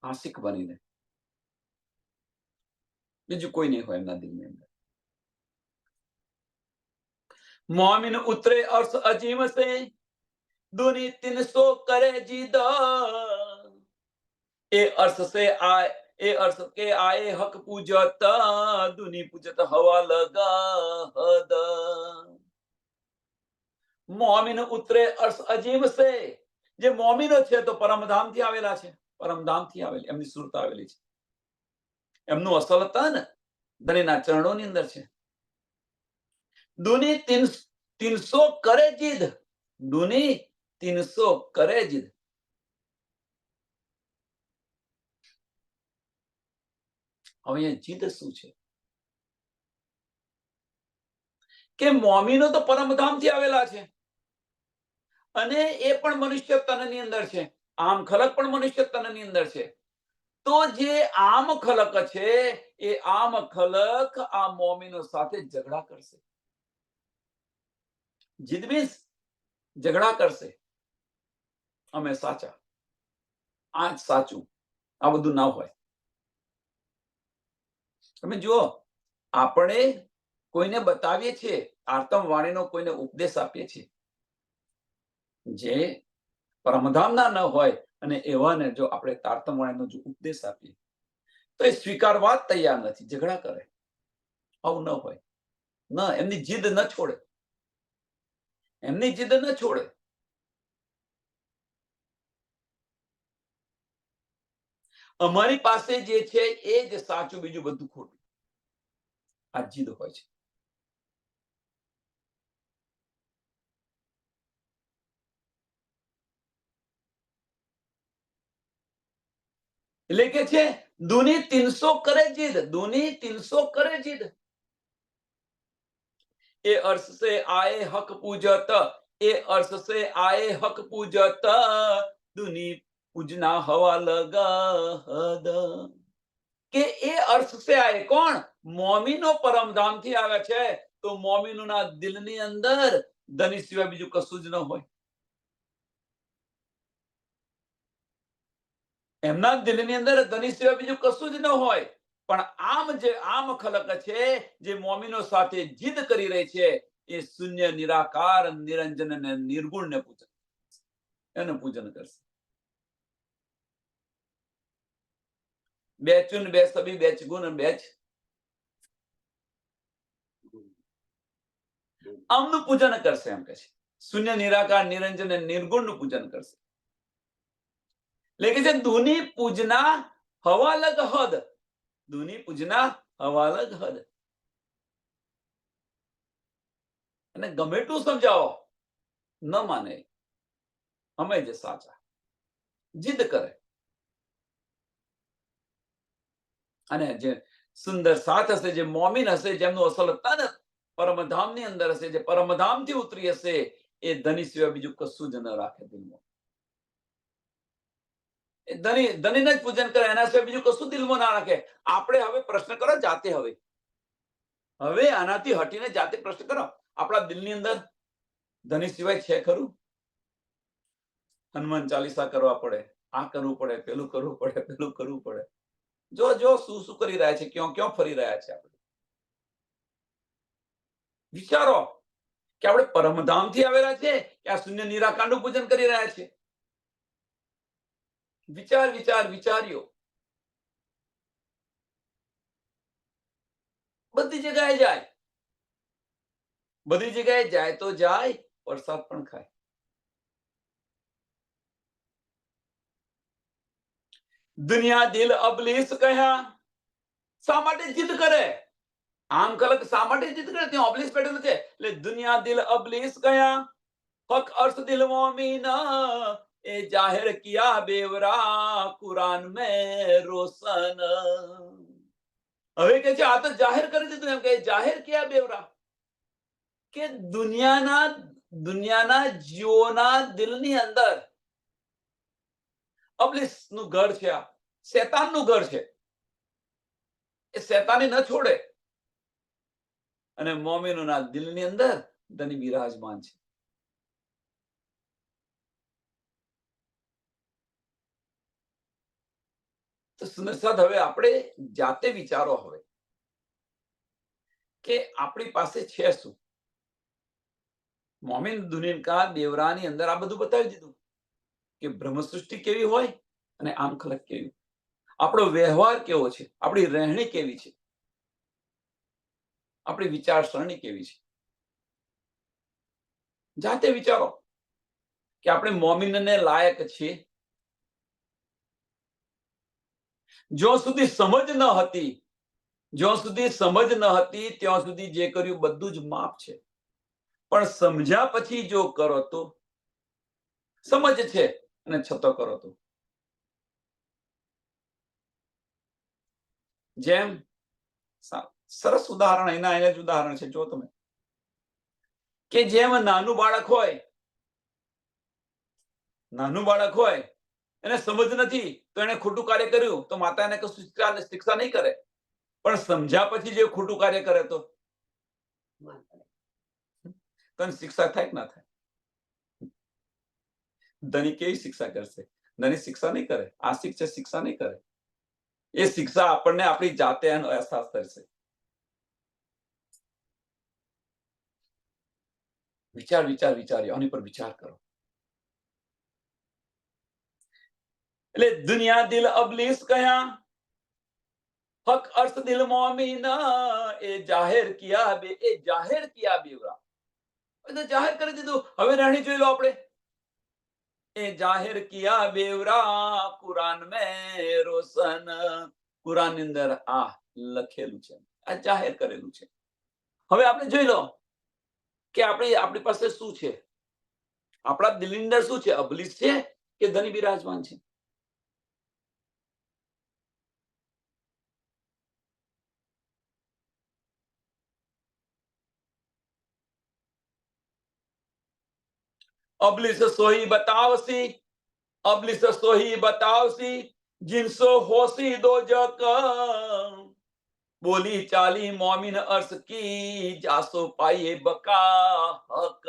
Speaker 1: આશિક બનીને. બીજું કોઈ નહીં હોય એમના દિલની અંદર. મોમિન ઉતરે અર્થ અજીમ સે दुनी 300 करे जीदा. ए अर्थ से आए, ए अर्थ के आए हक पूजता दुनी पूजत हवा लगा हद. મોમિન ઉતરે અર્થ અજીમ સે. જે મોમિનો છે તો પરમધામથી આવેલા છે, પરમધામથી આવેલી એમની સુરત આવેલી છે. એમનું અસલ તન ધણીના ચરણોની અંદર છે. દુની 300 કરે જીદ, દુની 300 કરે જીદ. હવે અહીંયા જીદ શું છે કે મોમીનો તો પરમધામથી આવેલા છે અને એ પણ મનુષ્ય તનની અંદર છે, આમ ખલક પણ મનુષ્ય તનની અંદર છે. તો જે આમ ખલક છે એ આમ ખલક આ મોમીનો સાથે ઝઘડા કરશે. જીદ મીન્સ ઝઘડા કરશે. અમે સાચા, આ જ સાચું, આ બધું ના હોય. તમે જુઓ, આપણે કોઈને બતાવીએ છીએ, આર્તમ વાણીનો કોઈને ઉપદેશ આપીએ છીએ જે પરમધામના ન હોય અને એવાને જો આપણે તારતમ વાણીનો જો ઉપદેશ આપીએ તો એ સ્વીકારવા જ તૈયાર નથી, ઝઘડા કરે. આવું ન હોય. ન, એમની જીદ ન છોડે, એમની જીદ ન છોડે. અમારી પાસે જે છે એ જ સાચું, બીજું બધું ખોટું. આ જીદ હોય છે. એટલે કે છે દુની 300 કરે જીદ, દુની 300 કરે જીદ. એ अर्श से आए हक पूजत, ए अर्श से आए हक पूजत, दुनी पूजना हवा लगा हद. કે એ अर्श से आए કોણ? મોમીનો પરમધામથી આવે છે. તો મોમીનોના દિલની અંદર ધની સિવાય બીજું કશું જ ન હોય. એમના દિલની અંદર ધની સિવાય બીજું કશું જ ન હોય. પણ આમ જે આમ ખલક છે જે મોમીનો સાથે જીદ કરી રહી છે એ શૂન્ય, નિરાકાર, નિરંજન અને નિર્ગુણને પૂજન, એનું પૂજન કરશે. બે ચુન, બે સબી, બે ગુણ, બે આમનું પૂજન કરશે. એમ કે છે શૂન્ય, નિરાકાર, નિરંજન અને નિર્ગુણનું પૂજન કરશે. એટલે કે છે દુની પૂજના હવાલગ હદ, દુની પૂજના હવાલગ હદ. અને ગમે એટલું સમજાવો ન માને, અમે જે સાચા, જીદ કરે. અને જે સુંદર સાથ હશે, જે મોમીન હશે, જેમનું અસલ તન પરમધામની અંદર હશે, જે પરમધામથી ઉતરી હશે, એ ધની સિવાય બીજું કશું જ ન રાખે દિલમાં. એ ધનીને જ પૂજન કરે, એના સિવાય બીજું કશું દિલમાં ના રાખે. આપણે હવે પ્રશ્ન કરો જાતે, હવે આનાથી હટીને જાતે પ્રશ્ન કરો, આપણા દિલની અંદર ધની સિવાય છે ખરું? હનુમાન ચાલીસા કરવા પડે, આ કરવું પડે, પેલું કરવું પડે, પેલું કરવું પડે. જો જો શું કરી રહ્યા છે, ક્યાં ફરી રહ્યા છે આપણે. વિચારો કે આપણે પરમધામથી આવેલા છે કે આ શૂન્ય નિરાકારનું પૂજન કરી રહ્યા છે. વિચાર્યો. બધી જગ્યાએ જાય, બધી જગ્યાએ જાય તો જાય, વરસાદ પણ ખાય. દુનિયા દિલ અબલીસ કહ્યા. શા માટે જીદ કરે? આમ કલક શા માટે જીદ કરે? ત્યાં અબલીસ બેઠેલું છે. એટલે દુનિયા દિલ અબલીસ કહ્યા, હક અર્થ દિલ મોમીના, એ જાહેર કિયા બેવરા કુરાન મેં રોશન. હવે કે છે આ તો જાહેર કરી દીધું. એમ કે જાહેર કિયા બેવરા, કે દુનિયાના જીવોના દિલની અંદર અબલીસ નું ઘર છે, આ શેતાનનું ઘર છે. એ શેતાની ન છોડે. અને મોમીનોના દિલની અંદર ધની બિરાજમાન છે. તો સુનરસાદ, હવે આપણે જાતે વિચારો હવે કે આપણી પાસે છે શું? મોમીન દુનિયા દેવરાની અંદર આ બધું બતાવી દીધું કે બ્રહ્મ સૃષ્ટિ કેવી હોય અને આમ ખલક કેવી, આપણો વ્યવહાર કેવો છે, આપણી રહેણી કેવી છે, આપણી વિચારસરણી કેવી છે. જાતે વિચારો કે આપણે મોમીનને લાયક છીએ. જો સુધી સમજ ન હતી જ્યાં સુધી સમજ ન હતી ત્યાં સુધી જે કર્યું બધું જ માફ છે, પણ સમજ્યા પછી જો કરો તો સમજ છે અને છતાં કરો તો, જેમ સરસ ઉદાહરણ એના જ ઉદાહરણ છે. જો તમે કે જેમ નાનું બાળક હોય એને સમજ નથી તો એને ખોટું કાર્ય કર્યું તો માતા એને કશું શિક્ષા નહીં કરે, પણ સમજ્યા પછી જે ખોટું કાર્ય કરે તો તને શિક્ષા થાય કે ના થાય? ધની કેવી શિક્ષા કરશે? ધની શિક્ષા નહીં કરે, આ શિક્ષા નહીં કરે. એ શિક્ષા આપણને આપણી જાતે એનો અહેસાસ કરશે. વિચાર્યો આની પર વિચાર કરો. એટલે દુનિયા દિલ અબલીસ કયા, હક અર્થ દિલ મોમીના, એ જાહેર કિયા બેવરા. જાહેર કરી દીધું. હવે રહેણી જોઈ લો આપણે. એ જાહેર કિયા બેવરા કુરાન મેં રોશન. કુરાન ની અંદર આ લખેલું છે, આ જાહેર કરેલું છે. હવે આપણે જોઈ લો કે આપણી પાસે શું છે, આપણા દિલની અંદર શું છે? અબલીસ છે કે ધની બિરાજમાન છે? અબલીસ સોહી બતાવસી जिनसो होसी दो जक, बोली चाली मोमिन अर्स की जासो पाइए बका हक.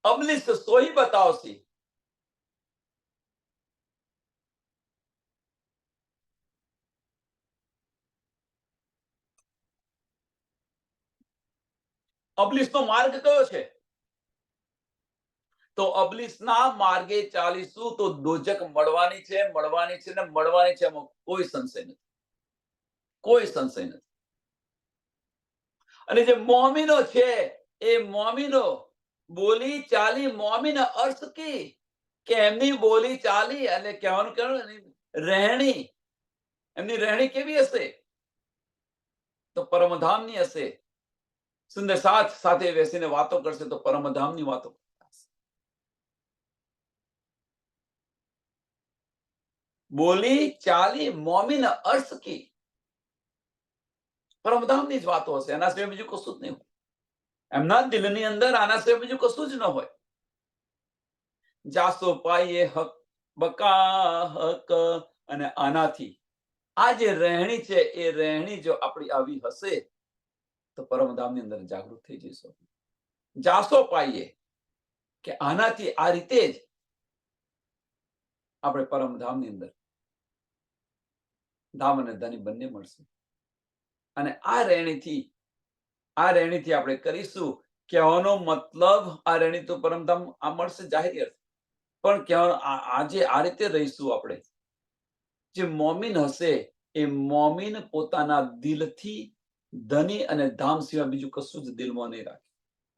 Speaker 1: अबलिस सोही बतावसी. અબલીસ નો માર્ગ કયો છે? તો અબલીસ ના માર્ગે ચાલીશું તો દોજક મળવાની છે ને મળવાની છે. એમાં કોઈ સંશય નથી. અને જે મોમિનો છે એ મોમિનો બોલી ચાલી, મોમિન અર્થ કી કે એમની બોલી ચાલી અને કહેવાનું રહેણી, એમની રહેણી કેવી હશે? તો પરમધામની હશે. સુંદર સાથે બેસીને વાતો કરશે તો પરમધામની વાતો. બોલી ચાલી મોમિન અર્થ કી, પરમધામની જ વાતો હશે. એના સિવાય બીજું કશું જ નહીં હોય. એમના દિલની અંદર આના સિવાય બીજું કશું જ ન હોય. જાસો પાઈએ હક બકા હક. અને આનાથી આ જે રહેણી છે એ રહેણી જો આપણી આવી હશે તો પરમધામની અંદર જાગૃત થઈ જઈશું. જાસો પાઈએ કે આનાથી, આ રીતે જ આપણે પરમધામની અંદર ધામ અને ધની બંને મળશે. અને આ રહેણીથી આપણે કરીશું. કહેવાનો મતલબ આ રહેણી તો પરમધામ આ મળશે જાહેર અર્થ, પણ કહેવાનો આજે આ રીતે રહીશું આપણે. જે મોમિન હશે એ મોમિન પોતાના દિલથી ધની અને ધામ સિવાય બીજું કશું જ દિલમાં નહીં રાખે,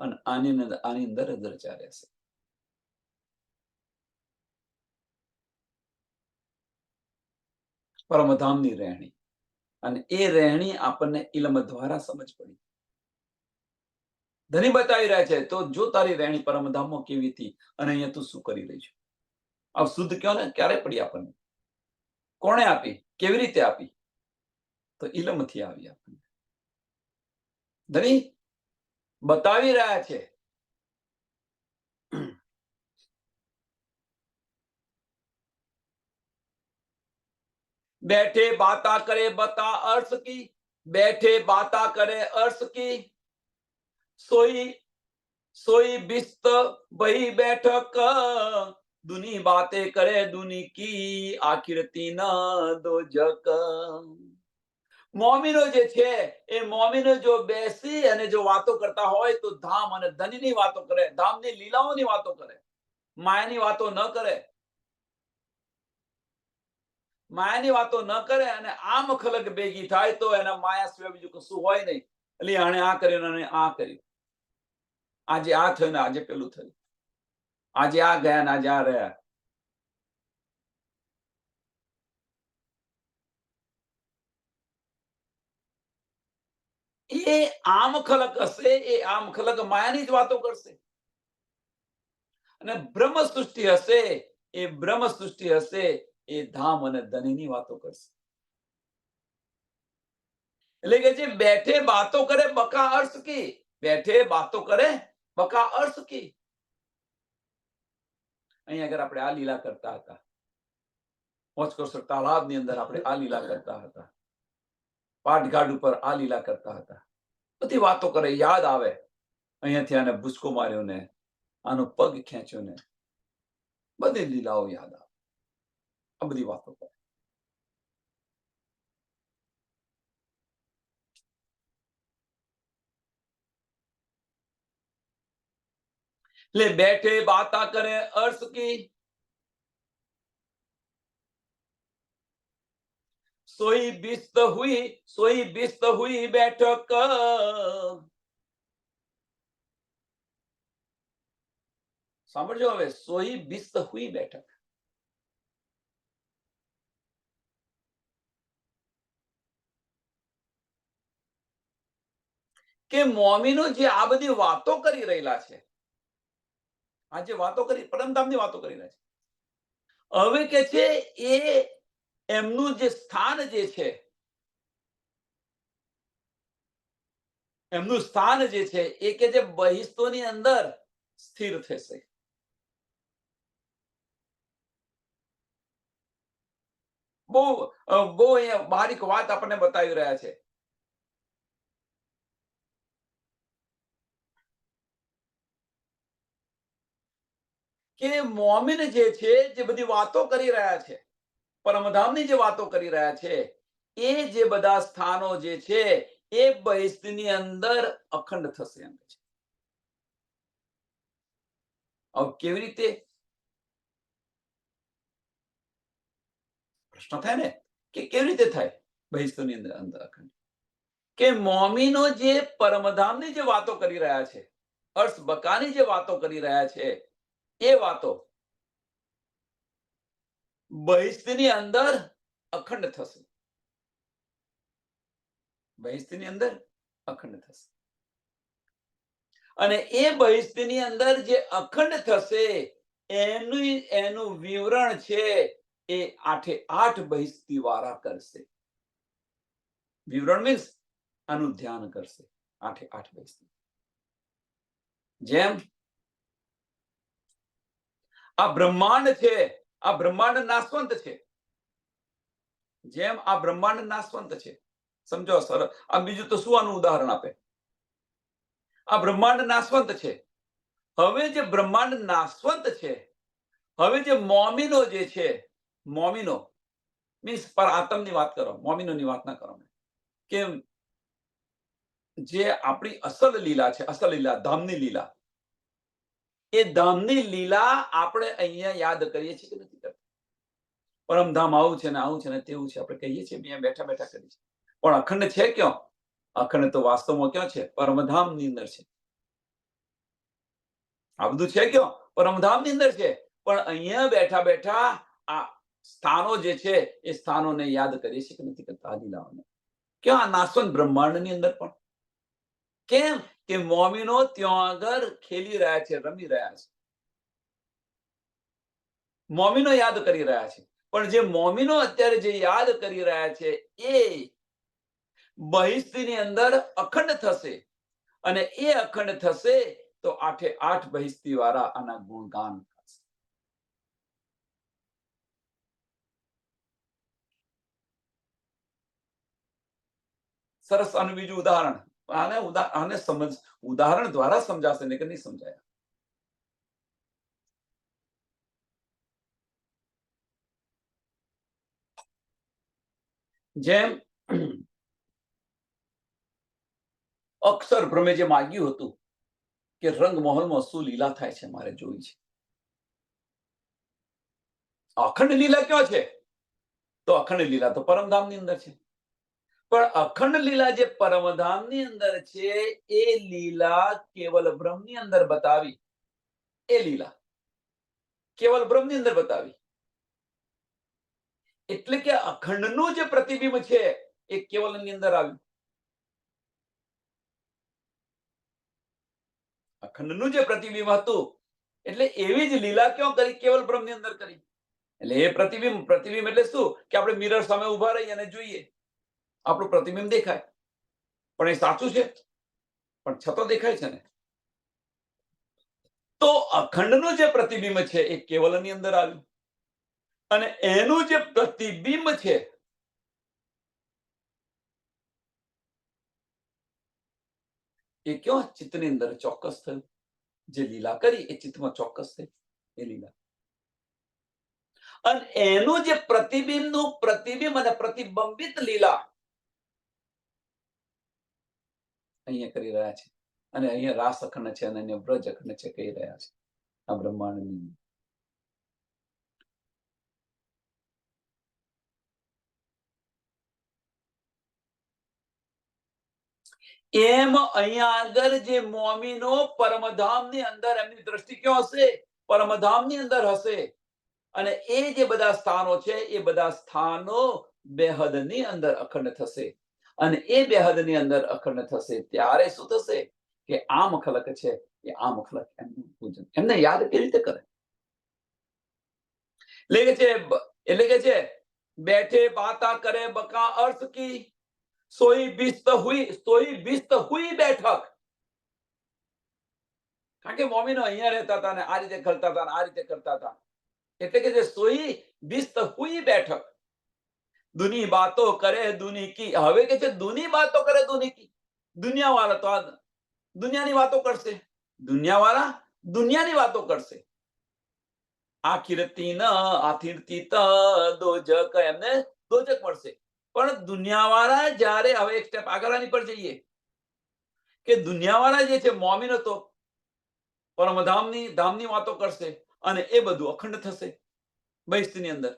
Speaker 1: અને આની અંદર જ રચ્યા રહેશે. પરમધામની રહેણી, અને એ રહેણી આપણને ઇલ્મ દ્વારા સમજ પડી. ધની બતાવી રહ્યા છે તો જો તારી રહેણી પરમધામમાં કેવી હતી અને અહીંયા તું શું કરી રહી છે. આ શુદ્ધ કયો ને ક્યારે પડી આપણને? કોણે આપી? કેવી રીતે આપી? તો ઇલ્મથી આવી આપણને. ધની બતાવી રહ્યા છે. बैठे बाता करे बता अर्थ की, बैठे बाता करे अर्थ की, सोई बिस्त बही बैठक, दुनी बातें करे दुनी की, आखिर तीना दो जक. મોમિનો જે છે એ મોમિનો જો બેસી અને જો વાતો કરતા હોય તો ધામ અને ધનની વાતો કરે, ધામની લીલાઓની વાતો કરે, માયાની વાતો ન કરે. માયાની વાતો ન કરે અને આમ ખલક ભેગી થાય તો એના માયા સિવાય બીજું કશું હોય નહીં. એટલે આણે આ કર્યું અને આ કર્યું, આજે આ થયું ને આજે પેલું થયું, આજે આ ગયા ને આજે આ રહ્યા. એ આમ ખલક હશે, એ આમ ખલક માયાની જ વાતો કરશે. અને બ્રહ્મ સૃષ્ટિ હશે, એ બ્રહ્મ સૃષ્ટિ હશે, એ ધામ અને ધનની વાતો કરશે. એટલે કે જે બેઠે બાતો કરે બકા અર્થ કી, બેઠે બાતો કરે બકા અર્થ કી. અહીં આગળ આપણે આ લીલા કરતા હતા, મોજકોસર તાલાબની અંદર આપણે આ લીલા કરતા હતા, પાટઘાટ ઉપર આ લીલા કરતા હતા. બધી વાતો કરે, યાદ આવે, અહીંયાથી આને ભૂસકો માર્યો ને, આનો પગ ખેંચ્યો ને, બધી લીલાઓ યાદ આવે. આ બધી વાતો કરે. એટલે બેઠે બાતા કરે અર્થ કી, સોઈ બિસ્ત હુઈ બેઠક. સાંભળજો હવે, સોઈ બિસ્ત હુઈ બેઠક. કે મોમીનો જે આ બધી વાતો કરી રહેલા છે, આ જે વાતો કરી, પરમધામની વાતો કરી રહ્યા છે, હવે કે છે એ એમનું જે સ્થાન જે છે, એમનું સ્થાન જે છે, એ કે જે બહિસ્તોની અંદર સ્થિર થશે. બહુ અહીંયા બારીક વાત આપણને બતાવી રહ્યા છે. કે મોમિન જે છે, જે બધી વાતો કરી રહ્યા છે, પરમધામની જે વાતો કરી રહ્યા છે, એ જે બધા સ્થાનો જે છે, એ બહિસ્તની અંદર અખંડ થશે એમ છે. હવે કેવી રીતે? પ્રશ્ન થાય ને કે કેવી રીતે થાય બહિસ્તની અંદર અખંડ? કે મોમીનો જે પરમધામની જે વાતો કરી રહ્યા છે, અર્થ બકાની જે વાતો કરી રહ્યા છે, એ વાતો બહિસ્તની અંદર અખંડ થશે. બહિસ્તની અંદર અખંડ થશે. અને એ બહિસ્તની અંદર જે અખંડ થશે, એનું વિવરણ છે એ 8 બહિસ્તી વાળા કરશે. વિવરણ મીન્સ આનું ધ્યાન કરશે 8 બહિસ્તી. જેમ આ બ્રહ્માંડ છે, આ બ્રહ્માંડ નાશવંત છે. જેમ આ બ્રહ્માંડ નાશવંત છે, સમજો સર, આ બીજું તો શું આનું ઉદાહરણ આપે? આ બ્રહ્માંડ નાશવંત છે. હવે જે બ્રહ્માંડ નાશવંત છે, હવે જે મોમીનો જે છે, મોમીનો મીન્સ પર આત્મની વાત કરો, મોમીનોની વાત ના કરો. કે જે આપણી અસલ લીલા છે, અસલ લીલા, ધામની લીલા, એ ધામની લીલા આપણે અહીંયા યાદ કરીએ છીએ કે નથી કરતા? પરમધામ આવું છે ને આવું છે ને તેવું છે, આપણે કહીએ છીએ, અહીંયા બેઠા બેઠા કરીએ છીએ. પણ અખંડ છે ક્યાં? અખંડ તો વાસ્તવમાં ક્યાં છે? પરમધામની અંદર છે. આ બધું છે ક્યાં? પરમધામની અંદર છે. પણ અહીંયા બેઠા બેઠા આ સ્થાનો જે છે, એ સ્થાનોને યાદ કરીએ છીએ કે નથી કરતા? આ લીલાઓને ક્યાં? નાશવંત બ્રહ્માંડની અંદર પણ. કેમ? કે મોમીનો ત્યાં આગળ ખેલી રહ્યા છે, રમી રહ્યા છે, મોમીનો યાદ કરી રહ્યા છે. પણ જે મોમીનો અત્યારે જે યાદ કરી રહ્યા છે, એ બહિસ્તીની અંદર અખંડ થશે. અને એ અખંડ થશે તો 8 બહિસ્તી વાળા આના ગુણગાન થશે. સરસ. આનું બીજું ઉદાહરણ, આને ઉદાહરણ દ્વારા સમજાશે ને કે નહીં સમજાય. જેમ અક્ષર ભ્રમે જે માગ્યું હતું કે રંગ મહોલમાં શું લીલા થાય છે, મારે જોઈ છે. અખંડ લીલા ક્યાં છે? તો અખંડ લીલા તો પરમધામની અંદર છે. પણ અખંડ લીલા જે પરમધામની અંદર છે, એ લીલા કેવલ બ્રહ્મની અંદર બતાવી. એ લીલા કેવલ બ્રહ્મની અંદર બતાવી. એટલે કે અખંડનું જે પ્રતિબિંબ છે, એ કેવલની અંદર આવ્યું. અખંડનું જે પ્રતિબિંબ હતું, એટલે એવી જ લીલા ક્યાં કરી? કેવલ બ્રહ્મની અંદર કરી. એટલે એ પ્રતિબિંબ એટલે શું? કે આપણે મિરર સામે ઉભા રહી અને જોઈએ, આપણું પ્રતિબિંબ દેખાય. પણ એ સાચું છે? પણ છતો દેખાય છે ને. તો અખંડનું જે પ્રતિબિંબ છે એ કેવલની અંદર આવ્યું, અને એનું જે પ્રતિબિંબ છે એ ક્યાં? ચિત્તની અંદર ચોક્કસ થયું. જે લીલા કરી એ ચિત્તમાં ચોક્કસ થઈ, એ લીલા. અને એનું જે પ્રતિબિંબ અને પ્રતિબંબિત લીલા અહીંયા કરી રહ્યા છે. અને અહીંયા રાસ અખંડ છે અને અહીંયા બ્રજ અખંડ છે કહી રહ્યા છે આ બ્રહ્માંડની. એમ અહીંયા આગળ જે મોમીનો પરમધામની અંદર એમની દ્રષ્ટિ ક્યાં હશે? પરમધામની અંદર હશે. અને એ જે બધા સ્થાનો છે એ બધા સ્થાનો બેહદની અંદર અખંડ થશે. અને એ બેહદની અંદર અખંડ થશે ત્યારે શું થશે? કે આમ ખલક છે એ આમ ખલક એમનું પૂજન, એમને યાદ કેવી રીતે કરે? એટલે કે છે બેઠે બાતા કરે બકા અર્થ કી, સોઈ બિસ્ત હુઈ બેઠક. કારણ કે મોમીનો અહીંયા રહેતા હતા ને આ રીતે કરતા હતા, આ રીતે કરતા હતા. એટલે કે જે સોઈ બિસ્ત હુઈ બેઠક. દુની બાતો કરે દુની કી. હવે કે છે દુની બાતો કરે દુની કી. દુનિયા વાળા તો આ દુનિયાની વાતો કરશે, દુનિયા વાળા દુનિયાની વાતો કરશે. આખિરતી ન આથિરતી ત દોજક, એમને દોજક મળશે. પણ દુનિયાવાળા જ્યારે, હવે એક સ્ટેપ આગળની પર જઈએ, કે દુનિયાવાળા જે છે મોમીન હતો ધામની વાતો કરશે અને એ બધું અખંડ થશે બહિષ્ઠની અંદર.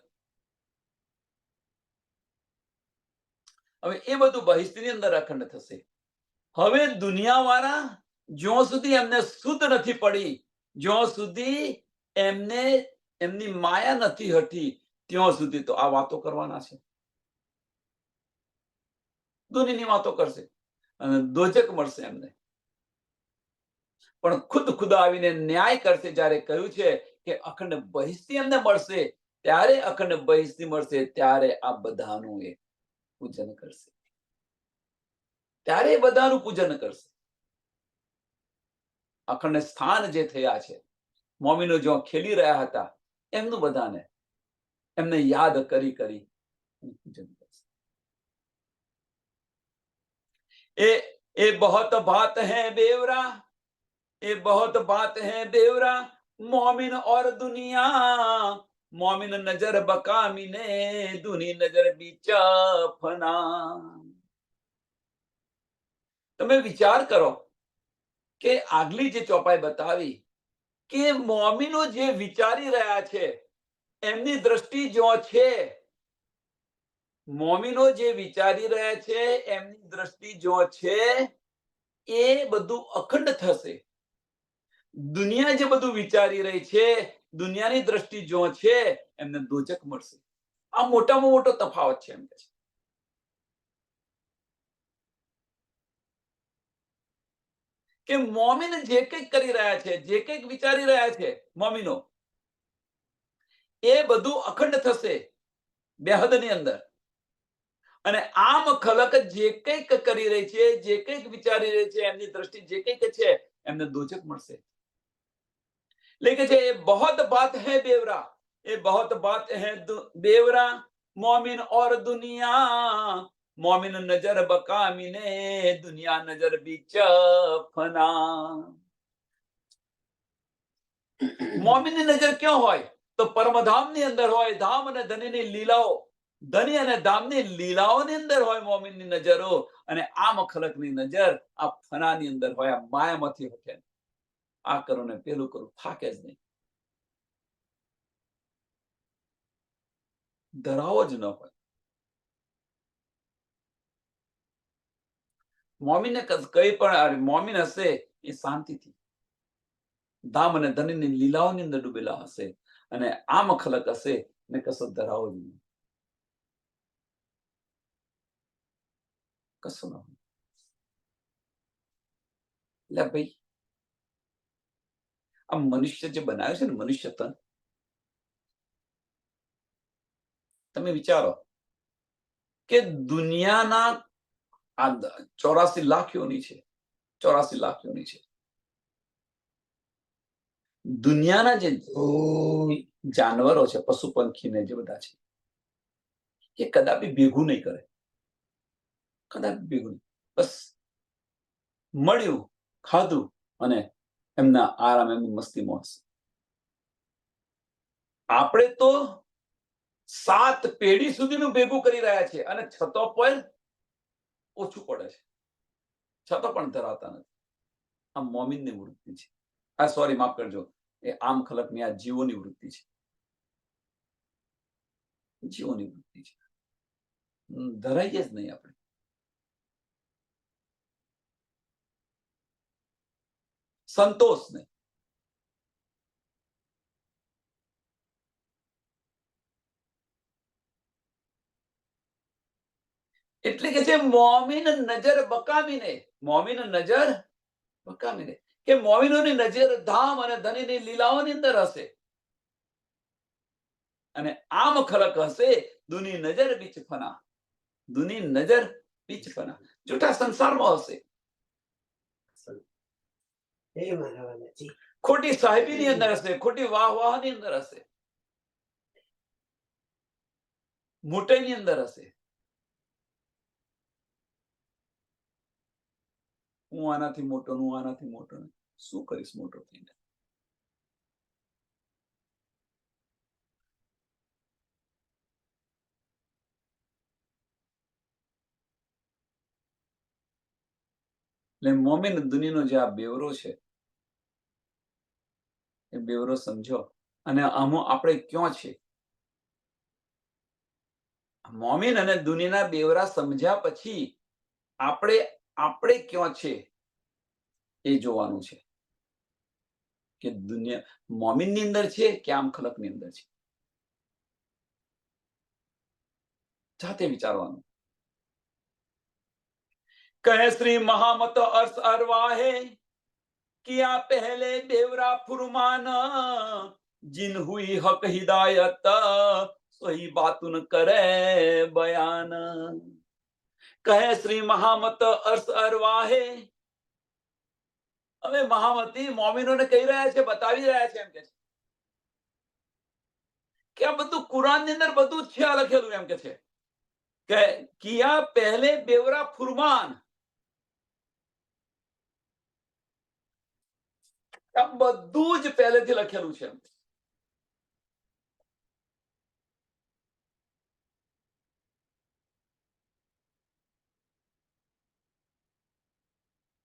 Speaker 1: હવે એ બધું બહિષ્ઠની અંદર અખંડ થશે. હવે દુનિયાવાળા જ્યાં સુધી એમને શુદ્ધ નથી પડી, જ્યાં સુધી એમને એમની માયા નથી હટી, ત્યાં સુધી તો આ વાતો કરવાના છે, દુનિયાની વાતો કરશે અને દોજક મળશે એમને. પણ ખુદ આવીને ન્યાય કરશે. જ્યારે કહ્યું છે કે અખંડ બહિષ્ઠી એમને મળશે, ત્યારે અખંડ બહિષ્ઠી મળશે, ત્યારે આ બધાનું એ પૂજન કરશે, ત્યારે બધાનું પૂજન કરશે. અખંડ સ્થાન જે થયા છે, મોમીનો જો ખેલી રહ્યા હતા, એમનું બધાને એમને યાદ કરી પૂજન કરશે. એ બહોત બાત હૈ બેવરા, એ બહોત બાત હૈ બેવરા, મોમિન और दुनिया, મોમિન નજર બકામીને, દુની નજર બીચા ફના. તમે વિચાર કરો કે આગલી જે ચોપાઈ બતાવી કે મોમીનો જે વિચારી રહ્યા છે, એમની દ્રષ્ટિ જો છે, મોમીનો જે વિચારી રહ્યા છે એમની દ્રષ્ટિ જો છે, એ બધું અખંડ થશે. દુનિયા જે બધું વિચારી રહી છે, દુનિયાની દ્રષ્ટિ જો છે, એમને દોજક મળશે. આ મોટામાં મોટો તફાવત છે એમ કે છે. કે મોમીન જે કંઈક કરી રહ્યા છે, જે કંઈક વિચારી રહ્યા છે મોમીનો, એ બધું અખંડ થશે બેહદની અંદર. અને આમ ખલક જે કંઈક કરી રહી છે, જે કંઈક વિચારી રહી છે, એમની દ્રષ્ટિ જે કંઈક છે, એમને દોજક મળશે. એટલે કે છે એ બહોત બાત હૈ બેવરા, એ બહોત બાત હૈ બેવરા, મોમિન और दुनिया, મોમિન નજર બકામીને, દુનિયા નજર બીચ ફના. મોમિનની નજર ક્યાં હોય? તો પરમધામની અંદર હોય. ધામ અને ધનીની લીલાઓ, ધની અને ધામની લીલાઓની અંદર હોય મોમિનની નજરો. અને આમ ખલકની નજર આ ફનાની અંદર હોય, આ માયામાંથી હટે. આ કરો ને પેલું કરું, થાકે જ નહીં, ધરાવો જ ન હોય. મોમીને કઈ પણ મોમીન હશે એ શાંતિથી ધામ અને ધનની લીલાઓની અંદર ડૂબેલા હશે, અને આમ ખલક હશે ને કશો ધરાવો જ નહીં, કશું ન હોય. એટલે ભાઈ આ મનુષ્ય જે બનાવ્યું છે ને મનુષ્ય તન, તમે વિચારો કે દુનિયાના આ 84 લાખ યોની છે, 84 લાખ યોની છે. દુનિયાના જે જાનવરો છે, પશુ પંખી ને જે બધા છે, એ કદાપી ભેગું નહીં કરે, કદાપી ભેગું નહીં. બસ મળ્યું, ખાધું અને એમના આરામ, એમની મસ્તી મોજ. આપણે તો 7 પેઢી સુધીનું ભેગું કરી રહ્યા છે અને છતો પણ ઓછું પડે છે, છતો પણ ધરાવતા નથી. આ મોમિનની વૃત્તિ છે. આ સોરી, માફ કરજો, એ આમ ખલકની, આ જીવોની વૃત્તિ છે, જીવોની વૃત્તિ છે. ધરાઈએ જ નહીં આપણે. સંતોષ નહીં. એટલે કે છે મોમીન નજર બકાવીને, મોમીન નજર બકાવીને, કે મોમીનોની નજર ધામ અને ધનીની લીલાઓની અંદર હશે અને આમ ખલક હશે દુની નજર બીચ ફના, દુની નજર બીચ ફના, જૂઠા સંસારમાં હશે, ખોટી સાહેબીની અંદર હશે, ખોટી વાહની અંદર હશે, મોટાઈની અંદર હશે. હું આનાથી મોટો, હું આનાથી મોટો, શું કરીશ મોટો થઈને? એટલે મોમીન દુનિયાનો જે આ બેવરો છે, એ બેવરો સમજો. અને આમાં આપણે ક્યાં છે? મોમીન અને દુનિયાના બેવરા સમજ્યા પછી આપણે આપણે ક્યાં છે એ જોવાનું છે, કે દુનિયા મોમીનની અંદર છે કે આમ ખલકની અંદર છે. જાતે વિચારવાનું. કહે શ્રી મહામત અર્થ અરવાહે કિયા પહેલે બેવરા ફુરમાન, जिन हुई हक हिदायत सोई बातुन करे बयान. કહે શ્રી મહામત અર્થ અરવાહે. હવે મહામતી મોમિનોને કહી રહ્યા છે, બતાવી રહ્યા છે, એમ કે આ બધું કુરાનની અંદર બધું જ છે, આ લખેલું, એમ કે છે કે કિયા પહેલે બેવરા ફુરમાન, આ બધું જ પહેલેથી લખેલું છે.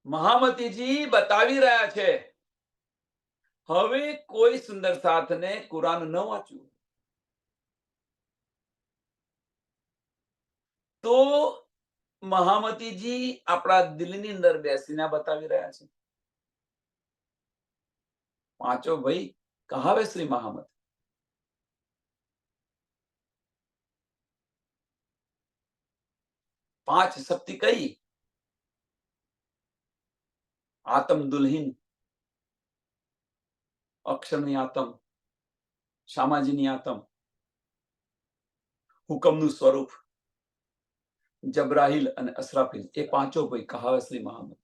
Speaker 1: મહામતીજી બતાવી રહ્યા છે. હવે કોઈ સુંદર સાથને કુરાન ન વાંચ્યું તો મહામતીજી આપણા દિલની અંદર બેસીને બતાવી રહ્યા છે. વાંચો ભાઈ, કહાવે શ્રી મહામત. 5 શક્તિ કઈ? આતમ દુલ્હીન, અક્ષરની આતમ, શામાજીની આતમ, હુકમનું સ્વરૂપ, જબ્રાહીલ અને અસરાફીલ, એ પાંચો ભાઈ કહાવે શ્રી મહામત.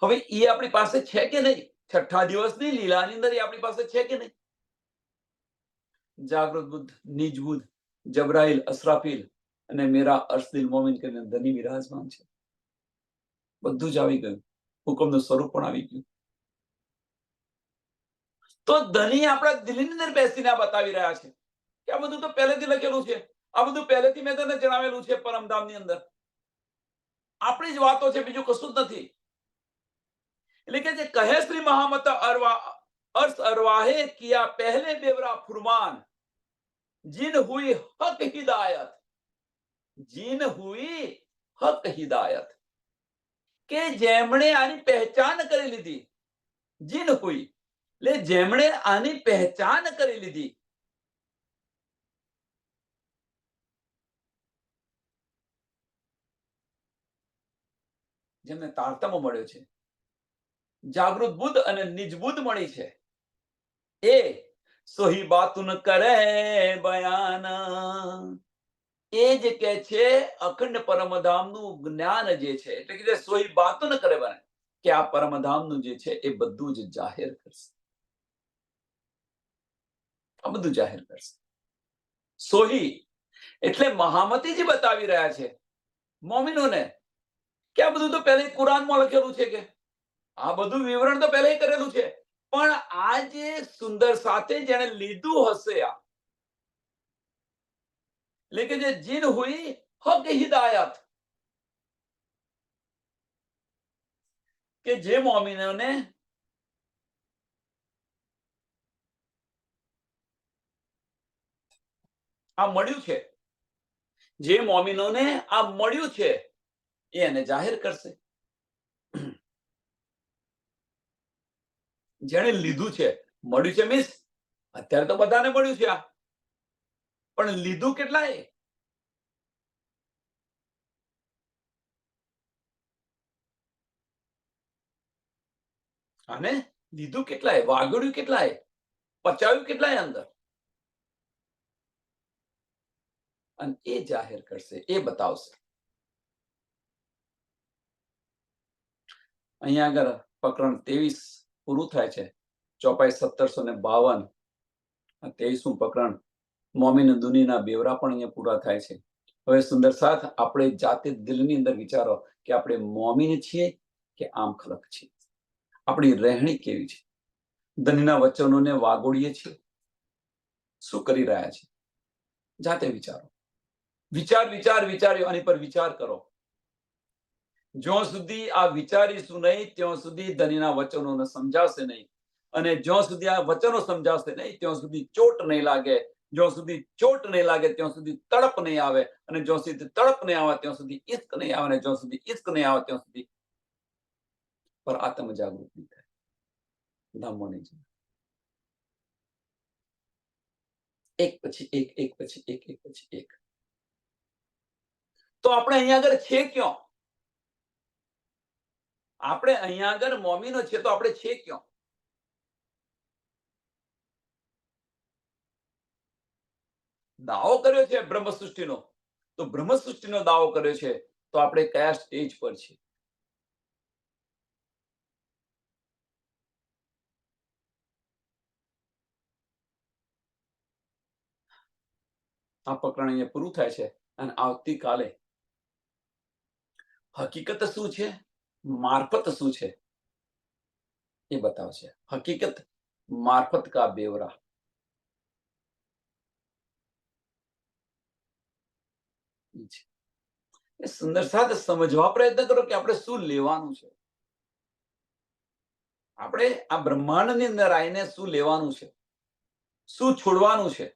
Speaker 1: હવે એ આપણી પાસે છે કે નહીં? છઠ્ઠા દિવસની લીલાની અંદર એ આપણી પાસે છે કે નહીં? જાગૃત બુદ્ધ, નિજ બુદ્ધ, જબ્રાહીલ, અસરાફીલ અને મેરા અર્શદિલ મોમિન કરીને ધની વિરાજમાન છે. બધું જ આવી ગયું, હુકમનું સ્વરૂપ પણ આવી ગયું. તો ધની આપણા દિલની અંદર બેસીને બતાવી રહ્યા છે કે આ બધું તો પહેલેથી લખેલું છે, આ બધું પહેલેથી મેં તને જણાવેલું છે પરમધામની અંદર. આપણી જ વાતો છે, બીજું કશું જ નથી. એટલે કે જે કહે શ્રી મહામત અર્થ અરવાહે કિયા પહેલે બેવરા ફુરમાન, જીન હુઈ હક હિદાયત, જીન હુઈ હક હિદાયત, કે જેમણે આની પહેચાન કરી લીધી, જીન હુઈ, એટલે જેમણે આની પહેચાન કરી લીધી, જેમને તારતમો મળ્યો છે, જાગૃત બુદ્ધ અને નિજ બુદ્ધ મળી છે. એ સોહી બાતુન કરે બયાન, એ જ કે છે અખંડ પરમધામનું જ્ઞાન જે છે, એટલે કે સોહી બાતુન કરે બને, કે આ પરમધામનું જે છે એ બધું જ જાહેર કરશે. આ બધું જાહેર કરશે. સોહી એટલે મહામતીજી બતાવી રહ્યા છે મોમિનોને કે આ બધું તો પહેલા કુરાનમાં લખેલું છે, કે આ બધું વિવરણ તો પહેલા કરેલું છે, પણ આ જે સુંદર સાથે જેને લીધું હશે, આ એટલે કે જે જીન હુઈ હક હિદાયત, કે જે મોમિનોને આ મળ્યું છે, જે મોમિનોને આ મળ્યું છે એ એને જાહેર કરશે. જેને લીધું છે, મળ્યું છે મીન્સ અત્યારે તો બધાને મળ્યું છે આ, પણ લીધું કેટલાય? અને લીધું કેટલાય, વાગડ્યું કેટલાય, પચાવ્યું કેટલાય અંદર, અને એ જાહેર કરશે, એ બતાવશે. અહીંયા આગળ પ્રકરણ 23 પૂરું થાય છે. ચોપાઈ 1752, 23મું પ્રકરણ મોમીન દુનિયાના બેવરા પણ અહીંયા પૂરા થાય છે. હવે સુંદર સાથ આપણે જાતે દિલની અંદર વિચારો કે આપણે મોમીન છીએ કે આમ ખલક છીએ, આપણી રહેણી કેવી છે, ધનના વચનોને વાગોડીએ છીએ, શું કરી રહ્યા છે, જાતે વિચારો. વિચાર્યો આની પર વિચાર કરો. જ્યાં સુધી આ વિચારીશું નહીં ત્યાં સુધી ધનના વચનોને સમજાશે નહીં, અને જ્યાં સુધી આ વચનો સમજાશે નહીં ત્યાં સુધી ચોટ નહીં લાગે, જ્યાં સુધી ચોટ નહીં લાગે ત્યાં સુધી તડપ નહીં આવે, અને જ્યાં સુધી તડપ નહીં આવે ત્યાં સુધી ઇશ્ક નહીં આવે, અને જ્યાં સુધી ઇશ્ક નહીં આવે ત્યાં સુધી પર આત્મ જાગૃત નહીં થાય, ધામો નહીં જાય. એક પછી એક, એક પછી એક, એક પછી એક. તો આપણે અહીંયા આગળ છે ક્યાં? આપણે અહીંયા આગળ મોમીનો છે તો આપણે છે ક્યાં? દાવો કર્યો છે બ્રહ્મ સૃષ્ટિનો, તો બ્રહ્મ સૃષ્ટિનો દાવો કર્યો છે, તો આપણે કયા સ્ટેજ પર છે? આ પ્રકરણ અહીંયા પૂરું થાય છે, અને આવતીકાલે હકીકત શું છે, મારફત શું છે એ બતાવશે. હકીકત મારફત કા બેવરા. એ સુંદર સાથે સમજવા પ્રયત્ન કરો કે આપણે શું લેવાનું છે, આપણે આ બ્રહ્માંડની અંદર આવીને શું લેવાનું છે, શું છોડવાનું છે.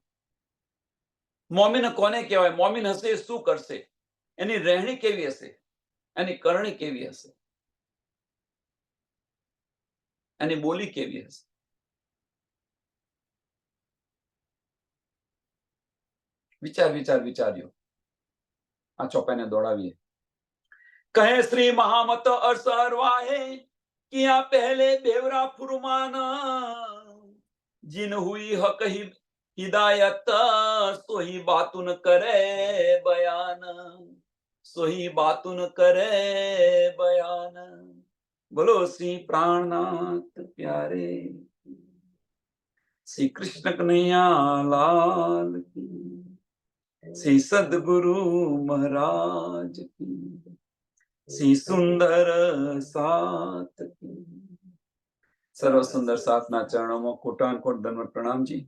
Speaker 1: મોમીન કોને કહેવાય? મોમીન હશે એ શું કરશે, એની રહેણી કેવી હશે, એની કરણી કેવી હશે, એની બોલી કેવી હશે. વિચાર્યો. આ ચોપાઈને દોડાવીએ. કહે શ્રી મહામત અરસર વાહે કિયા પહેલે બેવરા ફુરમાના, जिन हुई हक हिदायत सोही बातुन करे बयान, सोही बातुन करे बयान. बोलो श्री प्राणनाथ प्यारे श्री कृष्ण कन्हैया लाल की, श्री सदगुरु महाराज की, श्री सुंदर साथ की. સર્વ સુંદર સાથના ચરણોમાં કોટાન કોટ દંડવત પ્રણામજી.